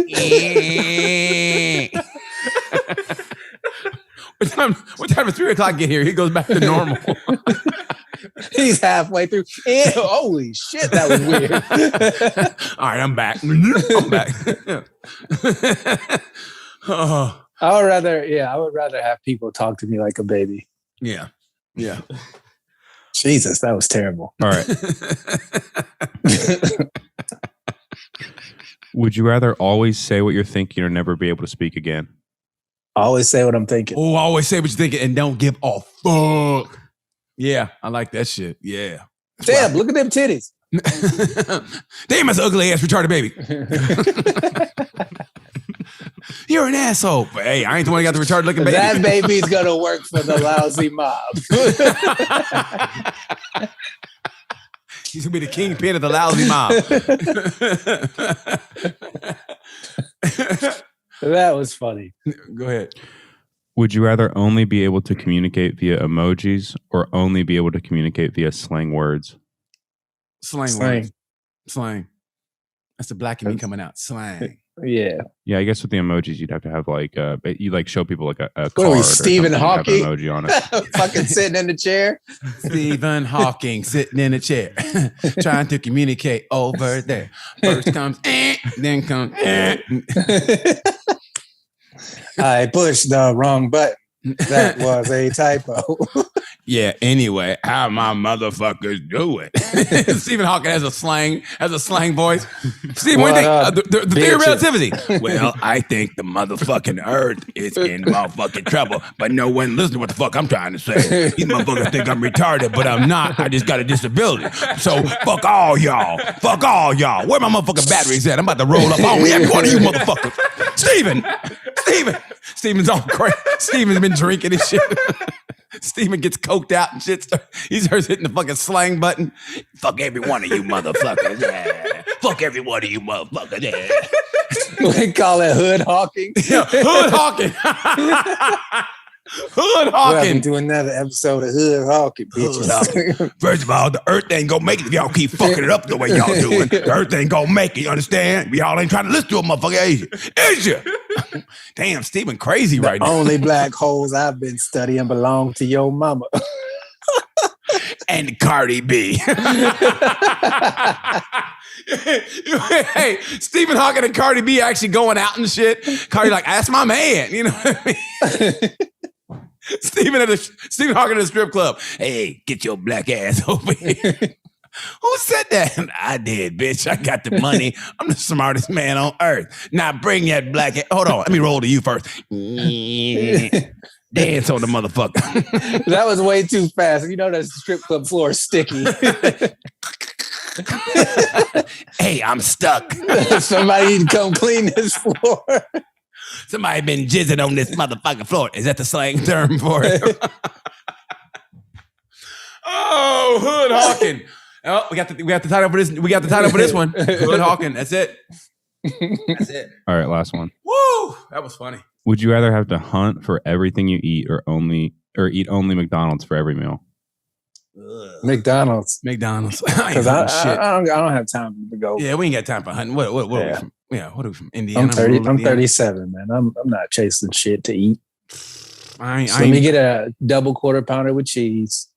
Yeah. What time does 3 o'clock get here? He goes back to normal. He's halfway through. And, holy shit, that was weird. All right, I'm back. I would rather have people talk to me like a baby. Yeah. Yeah. Jesus, that was terrible. All right. Would you rather always say what you're thinking or never be able to speak again? I always say what I'm thinking. Oh, always say what you're thinking and don't give a fuck. Yeah, I like that shit. Yeah. Damn, look at them titties. Damn, that's an ugly ass retarded baby. You're an asshole. But hey, I ain't the one that got the retarded looking baby. That baby's gonna work for the lousy mob. He's gonna be the kingpin of the lousy mob. That was funny. Go ahead. Would you rather only be able to communicate via emojis or only be able to communicate via slang words? Slang. Words. Slang. That's the black in me coming out. Slang. Yeah. Yeah, I guess with the emojis, you'd have to have like you like show people like a card. What are we, Stephen or Hawking? have an emoji on it. Fucking sitting in the chair. Stephen Hawking sitting in a chair, trying to communicate over there. First comes, then comes. I pushed the wrong button. That was a typo. Yeah, anyway, how my motherfuckers doing? Stephen Hawking has a slang voice. Steve, what do you think? The theory of relativity. Well, I think the motherfucking earth is in motherfucking trouble, but no one listens to what the fuck I'm trying to say. These motherfuckers think I'm retarded, but I'm not. I just got a disability. So fuck all y'all. Fuck all y'all. Where my motherfucking batteries at? I'm about to roll up on every one of you motherfuckers. Steven's on crack. Steven's been drinking and shit. Steven gets coked out and shit. He starts hitting the fucking slang button. Fuck every one of you motherfuckers. Yeah. Fuck every one of you motherfuckers. Yeah. We call it hood hawking. Yeah, hood hawking. Hood hawking. We'll do another episode of hood hawking, bitches. First of all, the earth ain't gonna make it if y'all keep fucking it up the way y'all doing. The earth ain't gonna make it, you understand? Y'all ain't trying to listen to a motherfucker, is you? Damn, Steven crazy right now. The only black holes I've been studying belong to your mama. And Cardi B. Hey, Stephen Hawking and Cardi B actually going out and shit. Cardi like, that's my man. You know what I mean? Stephen Hawking at a strip club. Hey, get your black ass over here. Who said that? I did, bitch. I got the money. I'm the smartest man on earth. Now bring that black ass. Hold on. Let me roll to you first. Dance on the motherfucker. That was way too fast. You know that strip club floor is sticky. Hey, I'm stuck. Somebody need to come clean this floor. Somebody been jizzing on this motherfucking floor. Is that the slang term for it? Oh, hood hawking. Oh, we got the title for this. We got the title for this one. Hood hawking. That's it. That's it. All right, last one. Woo! That was funny. Would you rather have to hunt for everything you eat or eat only McDonald's for every meal? McDonald's. Because I don't have time to go. Yeah, we ain't got time for hunting. What are we from? Yeah, what are we from? Indiana? I'm 37, man. I'm not chasing shit to eat. Let me get a double quarter pounder with cheese,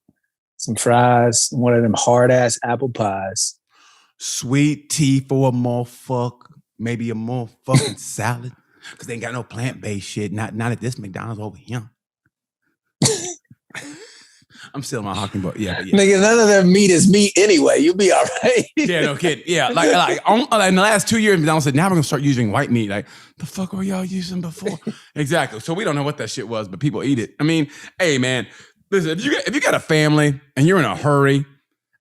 some fries, one of them hard ass apple pies. Sweet tea for a motherfucker. Maybe a motherfucking salad. Because they ain't got no plant-based shit. Not at this McDonald's over here. I'm still my Hawking boy. Yeah. Nigga, none of their meat is meat anyway. You'll be all right. Yeah, no kidding. Yeah, like in the last 2 years, McDonald's said, now we're going to start using white meat. Like, the fuck were y'all using before? Exactly. So we don't know what that shit was, but people eat it. I mean, hey, man, listen, if you got a family and you're in a hurry,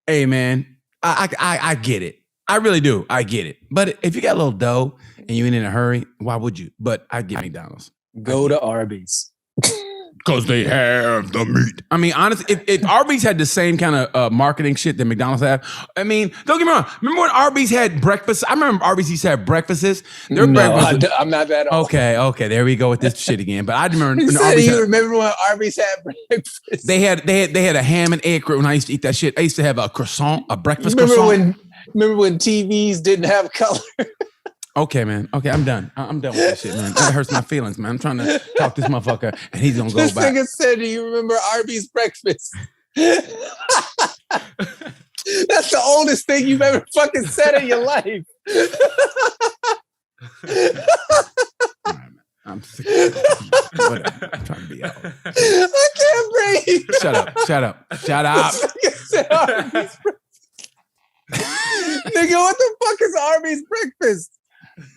hey, man, I get it. I really do. I get it. But if you got a little dough and you ain't in a hurry, why would you? But I get McDonald's. Go to Arby's. Because they have the meat. I mean, honestly, if Arby's had the same kind of marketing shit that McDonald's have, I mean, don't get me wrong. Remember when Arby's had breakfast? I remember Arby's used to have breakfasts. I'm not that old. Okay, there we go with this shit again. But I remember. Remember when Arby's had breakfast? They had a ham and egg when I used to eat that shit. I used to have a croissant, a breakfast croissant. Remember when TVs didn't have color? Okay, man. Okay, I'm done. I'm done with that shit, man. That hurts my feelings, man. I'm trying to talk this motherfucker, and he's gonna go back. This nigga said, "Do you remember Arby's breakfast?" That's the oldest thing you've ever fucking said in your life. I'm sick. Whatever. I'm trying to be out. I can't breathe. Shut up. Nigga, what the fuck is Arby's breakfast?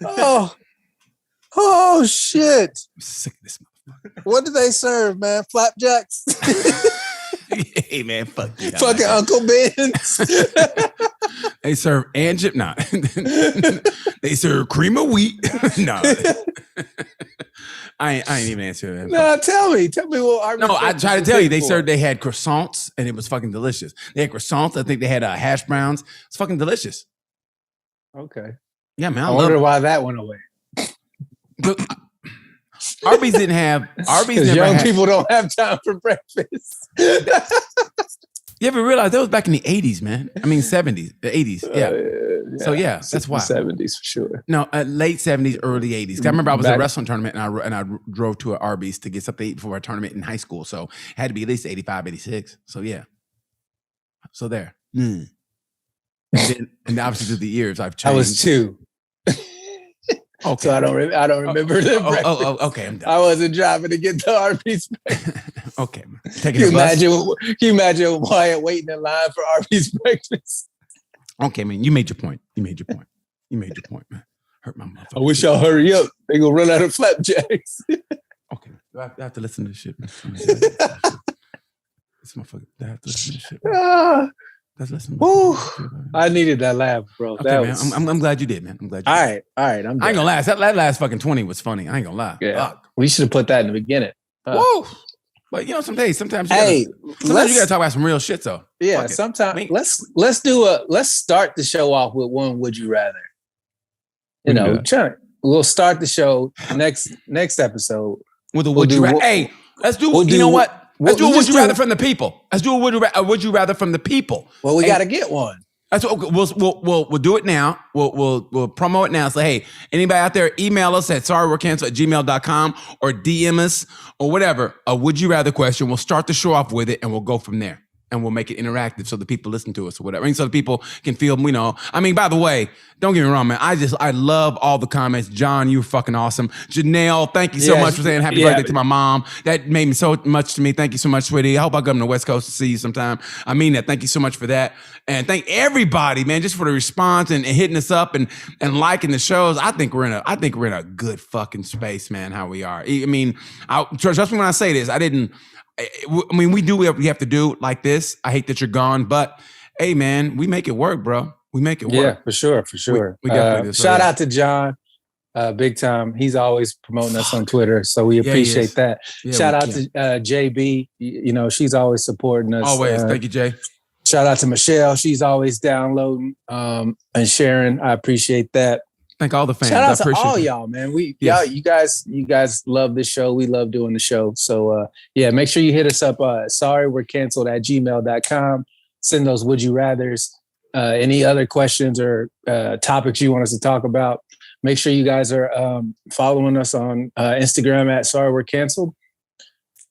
Oh shit. I'm sick of this motherfucker. What do they serve, man? Flapjacks? Hey man, fuck you. Fucking Uncle Ben's. They serve nah. They serve cream of wheat. No. I ain't even answering that. No, tell me what Arby's. No, I try to tell you. They had croissants and it was fucking delicious. They had croissants. I think they had hash browns. It's fucking delicious. Okay. Yeah, man. I wonder why that went away. But Arby's didn't have people don't have time for breakfast. You ever realize that was back in the 80s, man? I mean 70s, the 80s. Yeah. So yeah, that's why. 70s for sure. No, late 70s, early 80s. I remember I was at a wrestling tournament and I drove to an Arby's to get something to eat before a tournament in high school. So it had to be at least 85, 86. So yeah. So there. And obviously through the years I've changed. I was 2. Okay. So I don't remember them. Okay, I'm done. I wasn't driving to get the Arby's. Okay, man. Can you imagine Wyatt waiting in line for Arby's breakfast? Okay, man. You made your point, man. Hurt my mouth. I wish y'all hurry up. They gonna run out of flapjacks. Okay, I have to listen to this shit, man. This motherfucker. I have to listen to this shit. Let's listen. I needed that laugh, bro. Okay, man. I'm glad you did, man. I'm glad you did. All right. I ain't gonna lie. That last fucking 20 was funny. I ain't gonna lie. Yeah. Fuck. We should have put that in the beginning. Whoa. But you know, sometimes you gotta talk about some real shit though. Yeah, sometimes let's start the show off with one would you rather. We'll start the show next episode. With a would you rather. Hey, let's do you know what? Let's do a would you rather from the people. Let's do a would you rather from the people. Well, we got to get one. That's what we'll do it now. We'll promo it now. So hey, anybody out there, email us at sorrywe'recancelled@gmail.com or DM us or whatever. A would you rather question. We'll start the show off with it and we'll go from there. And we'll make it interactive so the people listen to us or whatever. And so the people can feel, I mean, by the way, don't get me wrong, man. I love all the comments. John, you're fucking awesome. Janelle, thank you so much for saying happy birthday to my mom. That made me so much to me. Thank you so much, sweetie. I hope I come to the West Coast to see you sometime. I mean that. Thank you so much for that. And thank everybody, man, just for the response and hitting us up and liking the shows. I think we're in a good fucking space, man, how we are. I mean, trust me when I say this, we do what we have to do like this. I hate that you're gone, but hey, man, we make it work, bro. We make it work. Yeah, for sure. We definitely do. Shout out to John, big time. He's always promoting us on Twitter, so we appreciate that. Yeah, shout out to JB. She's always supporting us. Always. Thank you, Jay. Shout out to Michelle. She's always downloading and sharing. I appreciate that. Thank all the fans. Shout out to all y'all, man. You guys love this show. We love doing the show. So make sure you hit us up. sorrywe'recancelled@gmail.com. Send those would you rathers. Any other questions or topics you want us to talk about. Make sure you guys are following us on Instagram at sorrywe'recancelled.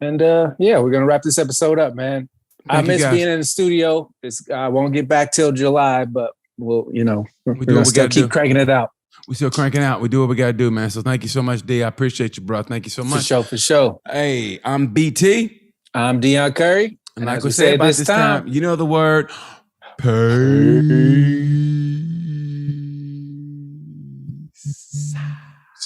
And we're gonna wrap this episode up, man. I miss being in the studio. I won't get back till July, but we're gonna still keep cranking it out. We still cranking out. We do what we got to do, man. So thank you so much, D. I appreciate you, bro. Thank you so much. For sure. Hey, I'm BT. I'm Deion Curry. And like we said about this time, you know the word. Peace.